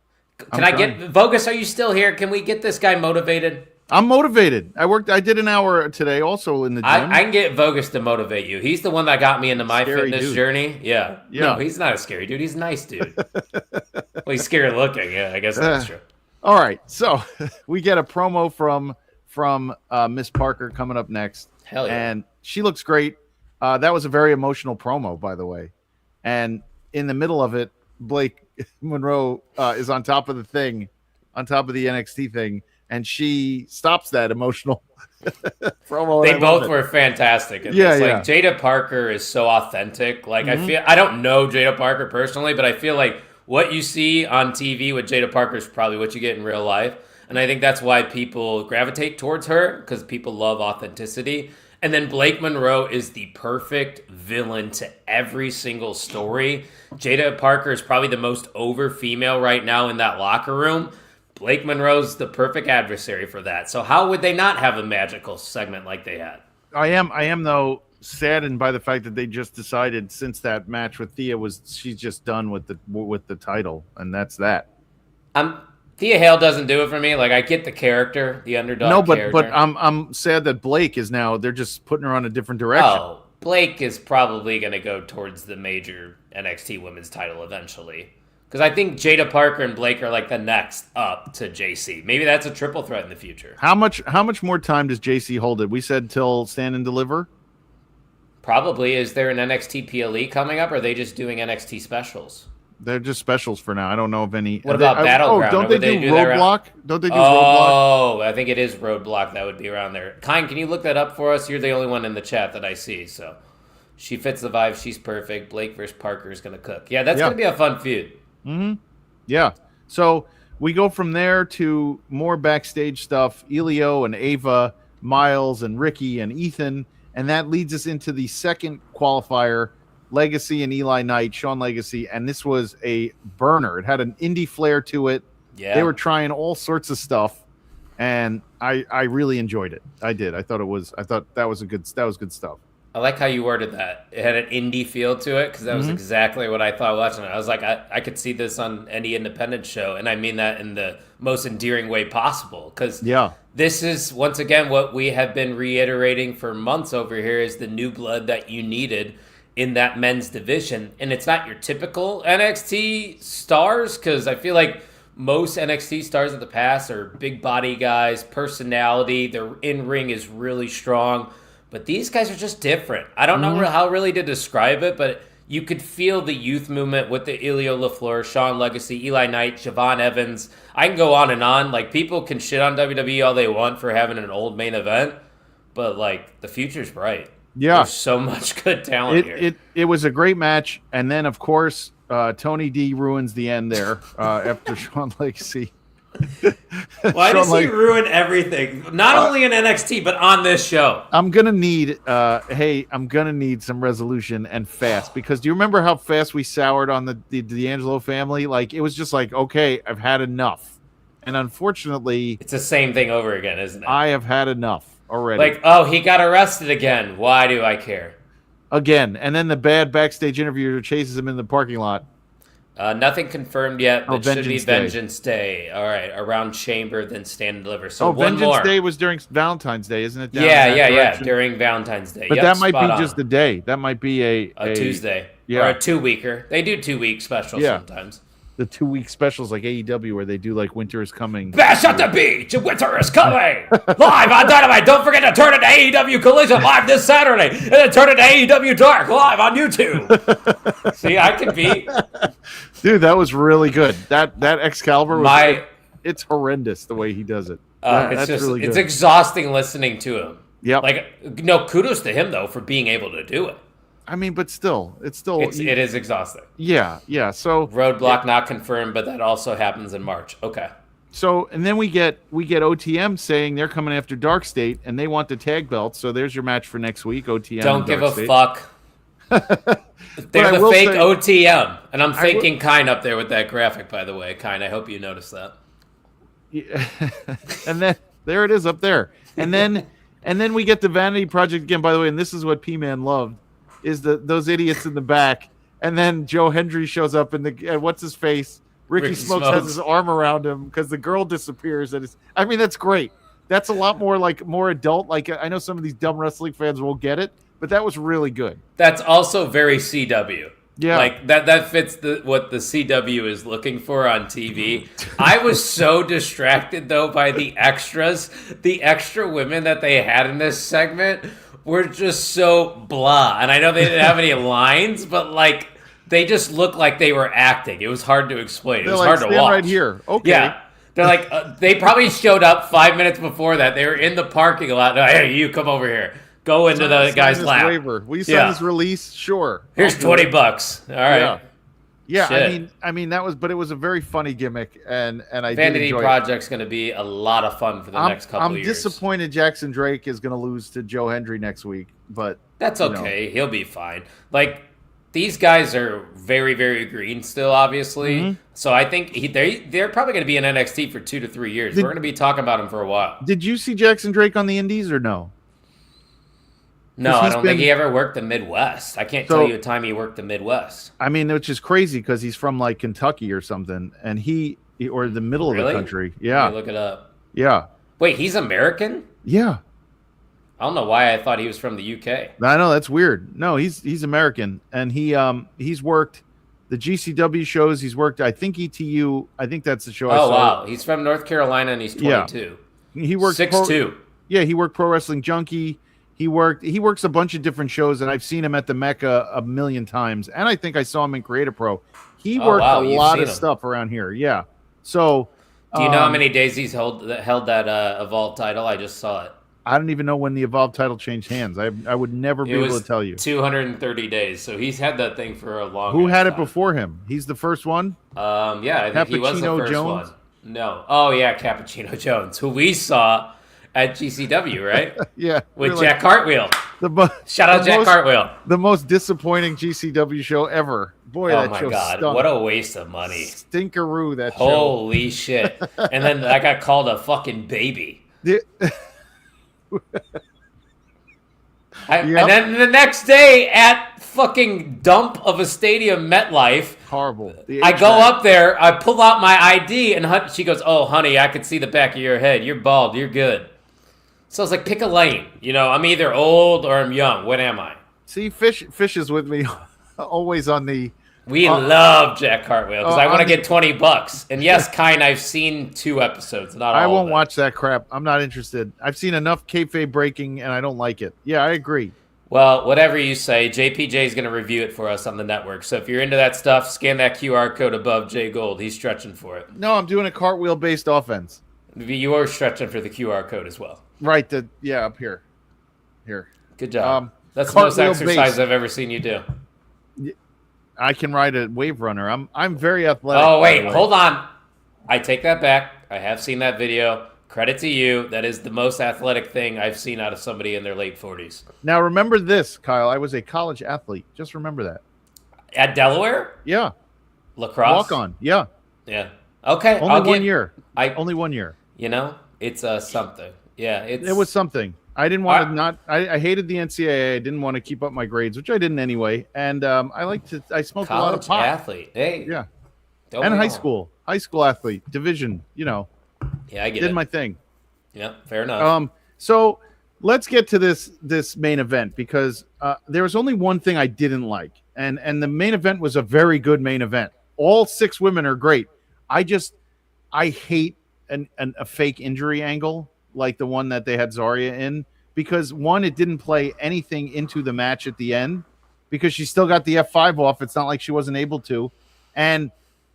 S2: Can I get Vogus? Are you still here? Can we get this guy motivated?
S1: I'm motivated. I did an hour today also in the gym.
S2: I can get Vogus to motivate you. He's the one that got me into my fitness journey. Yeah. No, he's not a scary dude. He's a nice dude. Well, he's scary looking. Yeah, I guess that's true.
S1: All right. So we get a promo from Miss Parker coming up next.
S2: Hell yeah.
S1: And she looks great. That was a very emotional promo, by the way. And in the middle of it, Blake Monroe is on top of the NXT thing, and she stops that emotional promo.
S2: They both were fantastic. Like Jada Parker is so authentic. Like I don't know Jada Parker personally, but I feel like what you see on TV with Jada Parker is probably what you get in real life. And I think that's why people gravitate towards her, because people love authenticity. And then Blake Monroe is the perfect villain to every single story. Jada Parker is probably the most over female right now in that locker room. Blake Monroe's the perfect adversary for that. So how would they not have a magical segment like they had?
S1: I am though saddened by the fact that they just decided, since that match with Thea, she's just done with the title, and that's that.
S2: Thea Hale doesn't do it for me. Like, I get the character, the underdog character.
S1: But I'm sad that Blake is now, they're just putting her on a different direction.
S2: Oh, Blake is probably going to go towards the major NXT women's title eventually. Because I think Jada Parker and Blake are like the next up to JC. Maybe that's a triple threat in the future.
S1: How much more time does JC hold it? We said till Stand and Deliver?
S2: Probably. Is there an NXT PLE coming up, or are they just doing NXT specials?
S1: They're just specials for now. I don't know of any.
S2: What about Battleground?
S1: Don't they do Roadblock? Don't they do Roadblock?
S2: Oh, I think it is Roadblock. That would be around there. Kine, can you look that up for us? You're the only one in the chat that I see. So she fits the vibe. She's perfect. Blake versus Parker is going to cook. Yeah, that's going to be a fun feud.
S1: Mm-hmm. Yeah. So we go from there to more backstage stuff. Elio and Ava, Miles and Ricky and Ethan. And that leads us into the second qualifier, Legacy and Eli Knight, Shawn Legacy, and this was a burner. It had an indie flair to it. Yeah. They were trying all sorts of stuff, and I really enjoyed it. I did. I thought that was good stuff.
S2: I like how you worded that. It had an indie feel to it, because that was exactly what I thought watching it. I was like, I could see this on any independent show, and I mean that in the most endearing way possible, because this is, once again, what we have been reiterating for months over here is the new blood that you needed in that men's division. And it's not your typical NXT stars, because I feel like most NXT stars of the past are big body guys, personality, their in-ring is really strong. But these guys are just different. I don't know how really to describe it, but you could feel the youth movement with the Elio LaFleur, Shawn Legacy, Eli Knight, Javon Evans. I can go on and on. Like, people can shit on WWE all they want for having an old main event, but, like, the future's bright.
S1: Yeah.
S2: There's so much good talent here.
S1: It was a great match. And then, of course, Tony D ruins the end there after Shawn Legacy.
S2: Why does he ruin everything? Not only in NXT, but on this show.
S1: I'm gonna need some resolution and fast, because do you remember how fast we soured on the D'Angelo family? Like, it was just like, okay, I've had enough. And unfortunately,
S2: it's the same thing over again, isn't it?
S1: I have had enough already.
S2: Like, oh, he got arrested again. Why do I care?
S1: Again, and then the bad backstage interviewer chases him in the parking lot.
S2: Nothing confirmed yet, but should be Vengeance Day. All right, around Chamber, then Stand and Deliver. So one
S1: Vengeance Day was during Valentine's Day, isn't it?
S2: Yeah, during Valentine's Day.
S1: But that might be just a day. That might be a
S2: Tuesday. Yeah. Or a 2-weeker. They do 2-week specials sometimes.
S1: the 2-week specials like AEW where they do like Winter is Coming.
S2: Bash at the beach, winter is coming. Live on Dynamite. Don't forget to turn it to AEW Collision live this Saturday. And then turn it to AEW Dark live on YouTube. See, I can be.
S1: Dude, that was really good. That Excalibur was it's horrendous the way he does it.
S2: It's just really it's exhausting listening to him.
S1: Yeah.
S2: Like, no, kudos to him though for being able to do it.
S1: I mean, but still, it
S2: is exhausting.
S1: Yeah. So
S2: Roadblock not confirmed, but that also happens in March. Okay.
S1: So and then we get OTM saying they're coming after Dark State and they want the tag belts. So there's your match for next week. OTM.
S2: Don't give a fuck. They're the fake OTM, and I'm thanking Kine up there with that graphic. By the way, Kine, I hope you noticed that.
S1: Yeah. And then there it is up there, and then we get the Vanity Project again. By the way, and this is what P-Man loved. Is those idiots in the back, and then Joe Hendry shows up and what's his face? Ricky Smokes has his arm around him because the girl disappears. And I mean, that's great. That's a lot more adult. Like I know some of these dumb wrestling fans will get it, but that was really good.
S2: That's also very CW.
S1: Yeah,
S2: like that fits what the CW is looking for on TV. I was so distracted though by the extras, the extra women that they had in this segment. Were just so blah. And I know they didn't have any lines, but like they just looked like they were acting. It was hard to explain. It was hard to watch.
S1: Right here. Okay.
S2: Yeah. They're like, they probably showed up 5 minutes before that. They were in the parking lot. Hey, you come over here. Go into the guy's lap.
S1: Waiver. Will you sign this release? Sure.
S2: Here's $20. All right.
S1: Yeah. I mean that was, but it was a very funny gimmick, and I
S2: Vanity
S1: did enjoy
S2: Project's going to be a lot of fun for the next couple of years.
S1: I'm disappointed Jackson Drake is going to lose to Joe Hendry next week, but
S2: that's okay. He'll be fine. Like these guys are very, very green still, obviously. Mm-hmm. So I think they're probably going to be in NXT for 2 to 3 years. We're going to be talking about him for a while.
S1: Did you see Jackson Drake on the Indies or no?
S2: No, I don't think he ever worked the Midwest. I can't tell you a time he worked the Midwest.
S1: I mean, which is crazy because he's from like Kentucky or something, and or the middle of the country. Yeah,
S2: look it up.
S1: Yeah.
S2: Wait, he's American?
S1: Yeah.
S2: I don't know why I thought he was from the UK.
S1: I know that's weird. No, he's American, and he's worked the GCW shows. He's worked, I think ETU. I think that's the show.
S2: Oh wow, he's from North Carolina and he's 22.
S1: Yeah. He worked
S2: 6'2".
S1: Yeah, he worked Pro Wrestling Junkie. He works a bunch of different shows, and I've seen him at the Mecca a million times. And I think I saw him in Creative Pro. He worked a lot of stuff around here. Yeah. So,
S2: do you know how many days he's held that Evolve title? I just saw it.
S1: I don't even know when the Evolve title changed hands. I would never be able to tell you.
S2: 230 days. So he's had that thing for a long.
S1: Who had it before him? He's the first one.
S2: Yeah, I think he was the first one. No. Oh yeah, Cappuccino Jones, who we saw at GCW, right?
S1: Yeah.
S2: With Jack Cartwheel. Shout out Jack Cartwheel.
S1: The most disappointing GCW show ever. Boy, that show stunk.
S2: What a waste of money.
S1: Stinkeroo, that show.
S2: Holy shit. And then I got called a fucking baby. And then the next day at fucking dump of a stadium, MetLife.
S1: Horrible.
S2: I go up there, I pull out my ID, and she goes, "Oh, honey, I can see the back of your head. You're bald. You're good." So I was like, pick a lane. You know, I'm either old or I'm young. What am I?
S1: See, Fish is with me always on the...
S2: We love Jack Cartwheel because I want to get $20. And yes, Kine, I've seen 2 episodes, not all
S1: I won't
S2: of them.
S1: watch that crap. I'm not interested. I've seen enough kayfabe breaking, and I don't like it. Yeah, I agree.
S2: Well, whatever you say, JPJ is going to review it for us on the network. So if you're into that stuff, scan that QR code above Jay Gold. He's stretching for it.
S1: No, I'm doing a cartwheel-based offense.
S2: You are stretching for the QR code as well.
S1: Right. Up here. Here.
S2: Good job. That's the most exercise I've ever seen you do.
S1: I can ride a wave runner. I'm very athletic.
S2: Oh, wait. Hold on. I take that back. I have seen that video. Credit to you. That is the most athletic thing I've seen out of somebody in their late 40s.
S1: Now, remember this, Kyle. I was a college athlete. Just remember that.
S2: At Delaware?
S1: Yeah.
S2: Lacrosse?
S1: Walk on. Yeah.
S2: Yeah. Okay.
S1: Only 1 year. Only 1 year.
S2: You know, it's something. Yeah.
S1: It was something. I didn't want to not. I hated the NCAA. I didn't want to keep up my grades, which I didn't anyway. And I smoked a lot of pot.
S2: Athlete. Hey.
S1: Yeah. And high school athlete, division. You know.
S2: Yeah, I get it.
S1: Did my thing.
S2: Yeah, fair enough.
S1: So let's get to this main event because there was only one thing I didn't like, and the main event was a very good main event all 6 women are great. I hate a fake injury angle like the one that they had Zarya in, because one, it didn't play anything into the match at the end because she still got the F5 off. It's not like she wasn't able to. And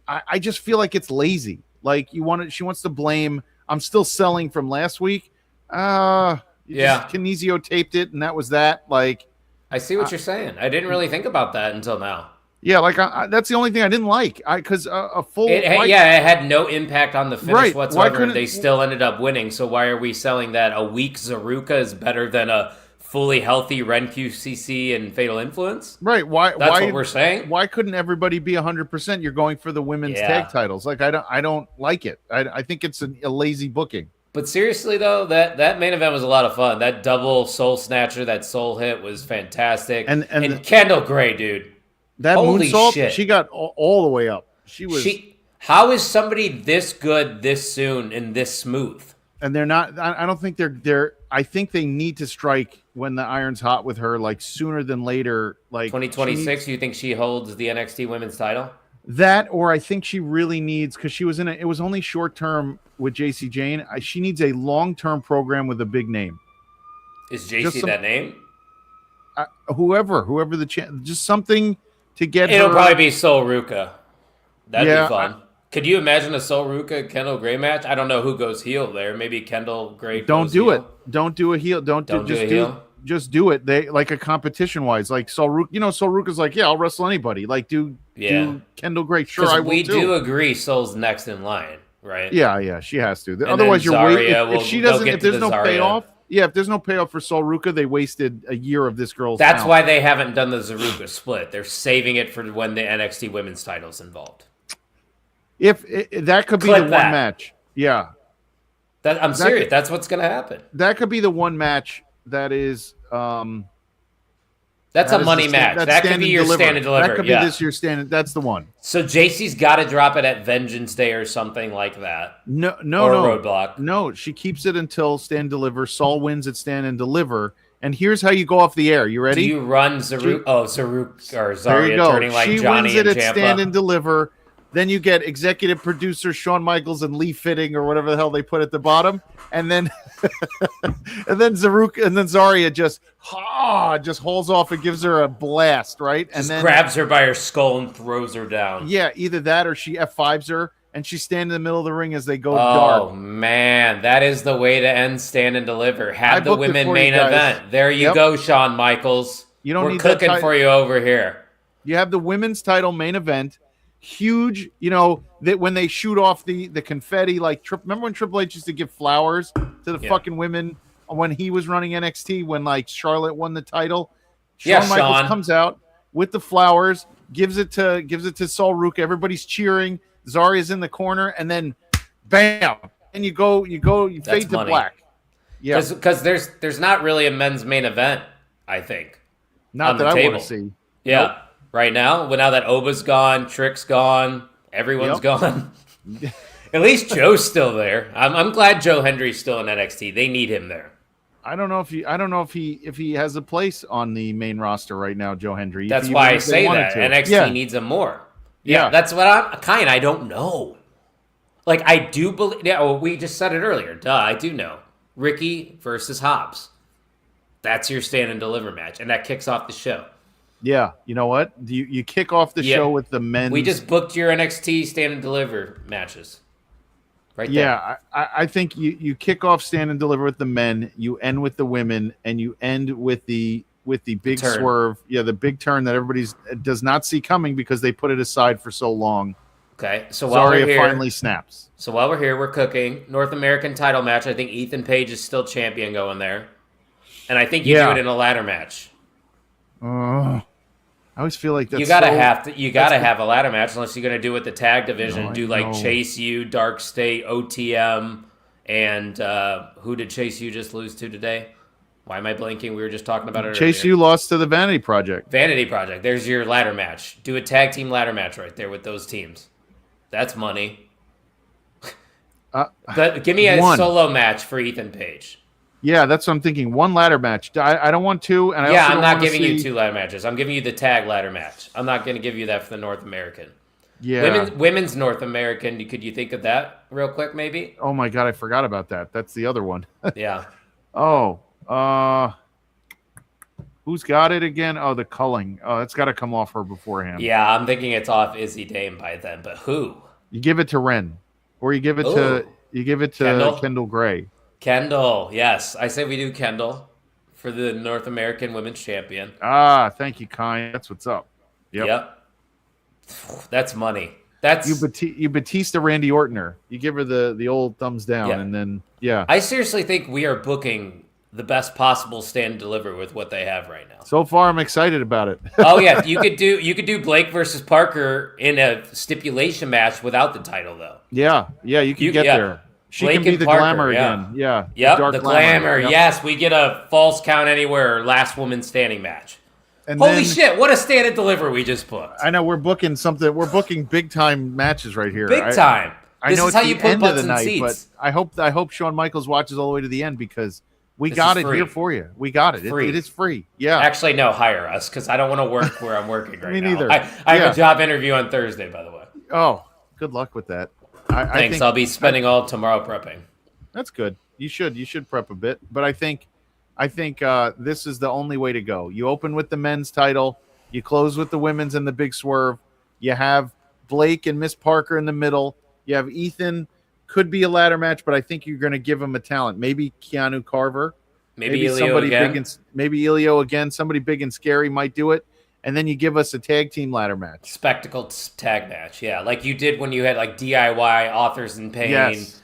S1: I just feel like it's lazy. Like she wants to blame, I'm still selling from last week. Kinesio taped it and that was that. Like,
S2: I see what you're saying. I didn't really think about that until now.
S1: Yeah, like that's the only thing I didn't like. Because a full
S2: it had no impact on the finish whatsoever.
S1: They
S2: still ended up winning. So why are we selling that a weak Zaruka is better than a fully healthy Ren QCC and Fatal Influence?
S1: Right.
S2: That's what we're saying.
S1: Why couldn't everybody be 100%? You're going for the women's tag titles. Like I don't like it. I think it's a lazy booking.
S2: But seriously though, that main event was a lot of fun. That double soul snatcher, that soul hit was fantastic. And Kendall Gray, dude.
S1: That moonsault, she got all the way up.
S2: How is somebody this good this soon and this smooth?
S1: And they're not. I don't think they're. I think they need to strike when the iron's hot with her, like sooner than later. Like
S2: 2026. You think she holds the NXT Women's title?
S1: That, or I think she really needs, because she was it was only short term with JC Jane. She needs a long term program with a big name.
S2: Is JC that name?
S1: Whoever just something.
S2: It'll probably be Sol Ruka. That'd be fun. Could you imagine a Sol Ruka Kendall Gray match? I don't know who goes heel there. Maybe Kendall Gray.
S1: Don't do it. Don't do a heel. Just do it. They like a competition wise. Like Sol Ruka. Sol Ruka's like, I'll wrestle anybody. Like do Kendall Gray. Sure, I will.
S2: We do agree Sol's next in line, right?
S1: Yeah. She has to. Otherwise, you're waiting. If she doesn't, if there's no payoff. Yeah, if there's no payoff for Sol Ruka, they wasted a year of this girl's
S2: That's why they haven't done the Zaruka split. They're saving it for when the NXT Women's title's involved.
S1: If that could be the one match. Yeah.
S2: I'm serious. That's what's going to happen.
S1: That could be the one match that is...
S2: that's a money match. That could be your stand and deliver.
S1: That could be this year's stand and... That's the one.
S2: So JC's got to drop it at Vengeance Day or something like that.
S1: No.
S2: Roadblock.
S1: No, she keeps it until stand and deliver. Saul wins at stand and deliver. And here's how you go off the air. You ready?
S2: Do you run Zaruk or Zarya turning like
S1: she
S2: Johnny
S1: wins it
S2: and
S1: at
S2: Ciampa?
S1: Stand and deliver. Then you get executive producer Shawn Michaels and Lee Fitting or whatever the hell they put at the bottom, and then Zarya just hauls off and gives her a blast, right? And then
S2: grabs her by her skull and throws her down.
S1: Yeah, either that or she F5s her and she's standing in the middle of the ring as they go dark.
S2: Oh man, that is the way to end Stand and Deliver. Have the women main event. There you go, Shawn Michaels. We're cooking for you over here.
S1: You have the women's title main event. Huge, that when they shoot off the confetti, like remember when Triple H used to give flowers to the fucking women when he was running NXT, when like Charlotte won the title? Shawn Michaels comes out with the flowers, gives it to Sol Ruka. Everybody's cheering. Zarya's in the corner, and then bam, and you fade to black. Yeah,
S2: because there's not really a men's main event. I think
S1: not that I want to see.
S2: Yeah.
S1: Nope.
S2: Right now, that Oba's gone, Trick's gone, everyone's gone. At least Joe's still there. I'm glad Joe Hendry's still in NXT. They need him there.
S1: I don't know if he has a place on the main roster right now, Joe Hendry.
S2: That's why I say that NXT needs him more. Yeah, that's what I don't know. Like I do believe. Yeah, well, we just said it earlier. Duh, I do know. Ricky versus Hobbs. That's your stand and deliver match, and that kicks off the show.
S1: Yeah, you know what? You kick off the show with the men.
S2: We just booked your NXT stand and deliver matches. Right there.
S1: Yeah, I think you kick off stand and deliver with the men, you end with the women, and you end with the big swerve. Yeah, the big turn that everybody does not see coming because they put it aside for so long.
S2: Okay, so while
S1: Zarya
S2: we're here,
S1: finally snaps.
S2: So while we're here, we're cooking North American title match. I think Ethan Page is still champion going there, and I think you do it in a ladder match.
S1: I always feel like that's
S2: you gotta have a ladder match unless you're gonna do it with the tag division. Chase U, Dark State, OTM, and who did Chase U just lose to today? Why am I blinking? We were just talking about it.
S1: Chase U lost to the Vanity Project.
S2: Vanity Project. There's your ladder match. Do a tag team ladder match right there with those teams. That's money. But give me a solo match for Ethan Page.
S1: Yeah, that's what I'm thinking. One ladder match. I don't want two. And
S2: I'm not giving you two ladder matches. I'm giving you the tag ladder match. I'm not going to give you that for the North American.
S1: Yeah.
S2: Women's North American. Could you think of that real quick, maybe?
S1: Oh my God, I forgot about that. That's the other one.
S2: Yeah.
S1: Oh, who's got it again? Oh, the culling. Oh, it's got to come off her beforehand.
S2: Yeah, I'm thinking it's off Izzy Dame by then, but who?
S1: You give it to Ren, or you give it to Kendall Gray.
S2: Kendall, yes, I say we do Kendall for the North American Women's Champion.
S1: Ah, thank you, Kind. That's what's up.
S2: Yep. That's money. That's
S1: you Batista Randy Ortner. You give her the old thumbs down, and then
S2: I seriously think we are booking the best possible stand and deliver with what they have right now.
S1: So far, I'm excited about it.
S2: Oh yeah, you could do Blake versus Parker in a stipulation match without the title though.
S1: Yeah, you can get there. She
S2: Blake
S1: can be the
S2: Parker,
S1: glamour again. Yeah.
S2: Yep, the glamour. Yep. Yes, we get a false count anywhere last woman standing match. And holy shit, what a stand and deliver we just booked.
S1: I know we're booking something. We're booking big time matches right here.
S2: Big time.
S1: I know it's how you put butts in seats. But I hope Shawn Michaels watches all the way to the end because we got it here for you. We got it. It is free. Yeah.
S2: Actually, no, hire us because I don't want to work where I'm working right now.
S1: Me neither.
S2: I have a job interview on Thursday, by the way.
S1: Oh, good luck with that.
S2: Thanks. I'll be spending all tomorrow prepping.
S1: That's good. You should prep a bit, but I think this is the only way to go. You open with the men's title, you close with the women's and the big swerve. You have Blake and Miss Parker in the middle. You have Ethan. Could be a ladder match, but I think you're going to give him a talent. Maybe Keanu Carver.
S2: Maybe Elio
S1: somebody
S2: again.
S1: big and maybe Elio again. Somebody big and scary might do it. And then you give us a tag team ladder match.
S2: Spectacle tag match, yeah. Like you did when you had like DIY Authors in Pain.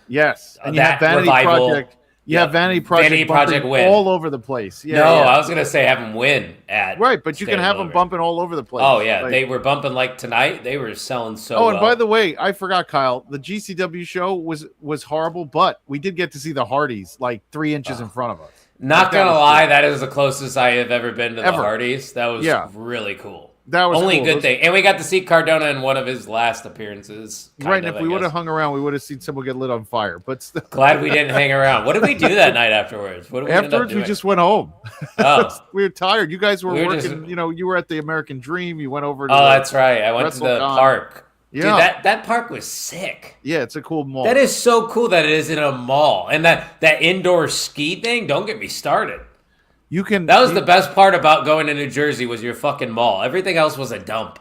S1: Yes. And you have Vanity Project. You have Vanity Project
S2: win
S1: all over the place. Yeah,
S2: I was going to say have them win at
S1: right, but you can have them bumping all over the place.
S2: Oh, yeah. They were bumping like tonight. They were selling so well.
S1: Oh, and by the way, I forgot, Kyle. The GCW show was horrible, but we did get to see the Hardys like 3 inches in front of us.
S2: Not going to lie, that is the closest I have ever been to the Hardys. That was really cool.
S1: That was
S2: only
S1: cool.
S2: Good thing. And we got to see Cardona in one of his last appearances.
S1: Right, and if we would have hung around, we would have seen someone get lit on fire. But still.
S2: Glad we didn't hang around. What did we do that night afterwards? What did we
S1: afterwards, we just went home.
S2: Oh.
S1: We were tired. You guys were working. You were at the American Dream. You went over to
S2: that's right. I went to the park.
S1: Yeah.
S2: Dude, that park was sick.
S1: Yeah, it's a cool mall.
S2: That is so cool that it is in a mall. And that indoor ski thing, don't get me started. That was the best part about going to New Jersey was your fucking mall. Everything else was a dump.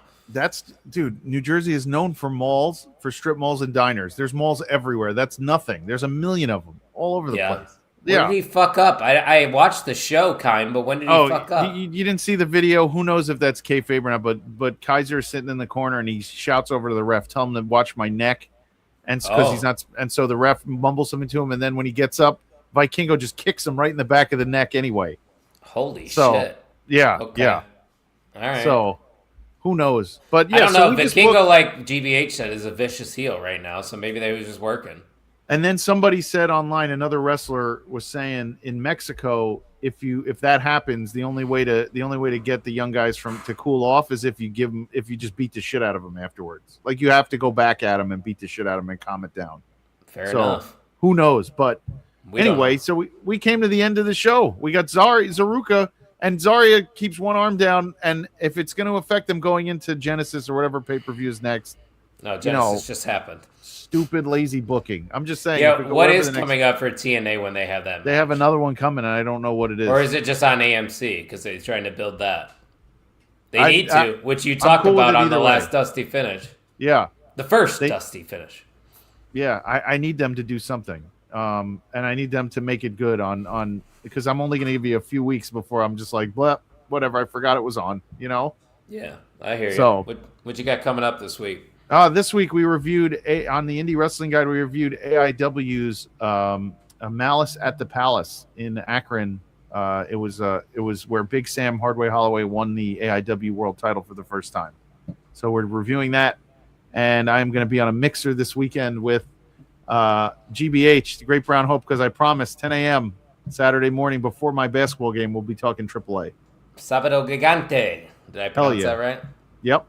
S1: Dude, New Jersey is known for malls, for strip malls and diners. There's malls everywhere. That's nothing. There's a million of them all over the place.
S2: When did he fuck up? I watched the show, but when did he fuck up?
S1: You didn't see the video. Who knows if that's kayfabe or not, but Kaiser is sitting in the corner and he shouts over to the ref, tell him to watch my neck. And because he's not, and so the ref mumbles something to him, and then when he gets up, Vikingo just kicks him right in the back of the neck anyway.
S2: Holy shit.
S1: Yeah,
S2: okay.
S1: yeah.
S2: All right.
S1: So, who knows? But yeah,
S2: I don't know. Vikingo, like GBH said, is a vicious heel right now, so maybe they was just working.
S1: And then somebody said online, another wrestler was saying in Mexico, if that happens, the only way to get the young guys to cool off is if you just beat the shit out of them afterwards. Like you have to go back at them and beat the shit out of them and calm it down.
S2: Fair enough.
S1: Who knows? But anyway, so we came to the end of the show. We got Zaruka, and Zarya keeps one arm down. And if it's going to affect them going into Genesis or whatever pay-per-view is next.
S2: No, Genesis just happened.
S1: Stupid, lazy booking. I'm just saying.
S2: Yeah, what is coming up for TNA when they have that match?
S1: They have another one coming, and I don't know what it is.
S2: Or is it just on AMC because they're trying to build that? They need to, which you talked about on the last Dusty Finish.
S1: Yeah.
S2: The first Dusty Finish.
S1: Yeah, I need them to do something. And I need them to make it good on because I'm only going to give you a few weeks before I'm just like, blah, whatever. I forgot it was on,
S2: Yeah, I hear you.
S1: So,
S2: what you got coming up this week?
S1: This week we reviewed on the Indie Wrestling Guide. We reviewed AIW's a Malice at the Palace in Akron. It was where Big Sam Hardway Holloway won the AIW World Title for the first time. So we're reviewing that, and I'm going to be on a mixer this weekend with GBH, the Great Brown Hope, because I promised 10 a.m. Saturday morning before my basketball game, we'll be talking AAA.
S2: Sábado Gigante. Did I pronounce that right?
S1: Yep.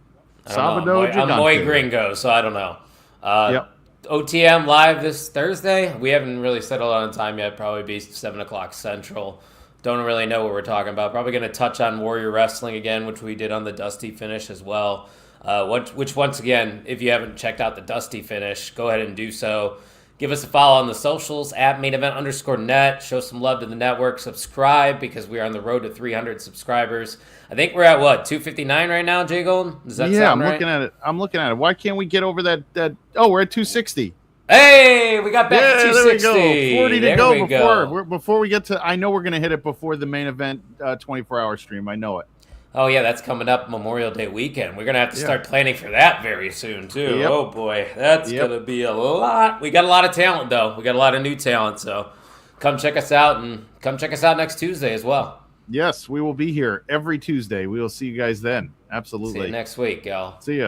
S2: Sábado Gigante. I'm muy gringo, so I don't know. Yep. OTM live this Thursday. We haven't really settled on a time yet. Probably be 7 o'clock Central. Don't really know what we're talking about. Probably going to touch on Warrior Wrestling again, which we did on the Dusty Finish as well. which once again, if you haven't checked out the Dusty finish, go ahead and do so. Give us a follow on the socials at @mainevent_net. Show some love to the network. Subscribe because we are on the road to 300 subscribers. I think we're at what, 259 right now, Jay Golden? Does that sound right?
S1: I'm looking at it. Why can't we get over that? Oh, we're at 260.
S2: Hey, we got back to 260.
S1: There we go. 40 to
S2: There
S1: before we get to. I know we're gonna hit it before the main event 24-hour stream. I know it.
S2: Oh, yeah, that's coming up Memorial Day weekend. We're going to have to start planning for that very soon, too.
S1: Yep.
S2: Oh, boy. That's going to be a lot. We got a lot of talent, though. We got a lot of new talent, so come check us out, and come check us out next Tuesday as well.
S1: Yes, we will be here every Tuesday. We will see you guys then. Absolutely.
S2: See you next week, y'all.
S1: See ya.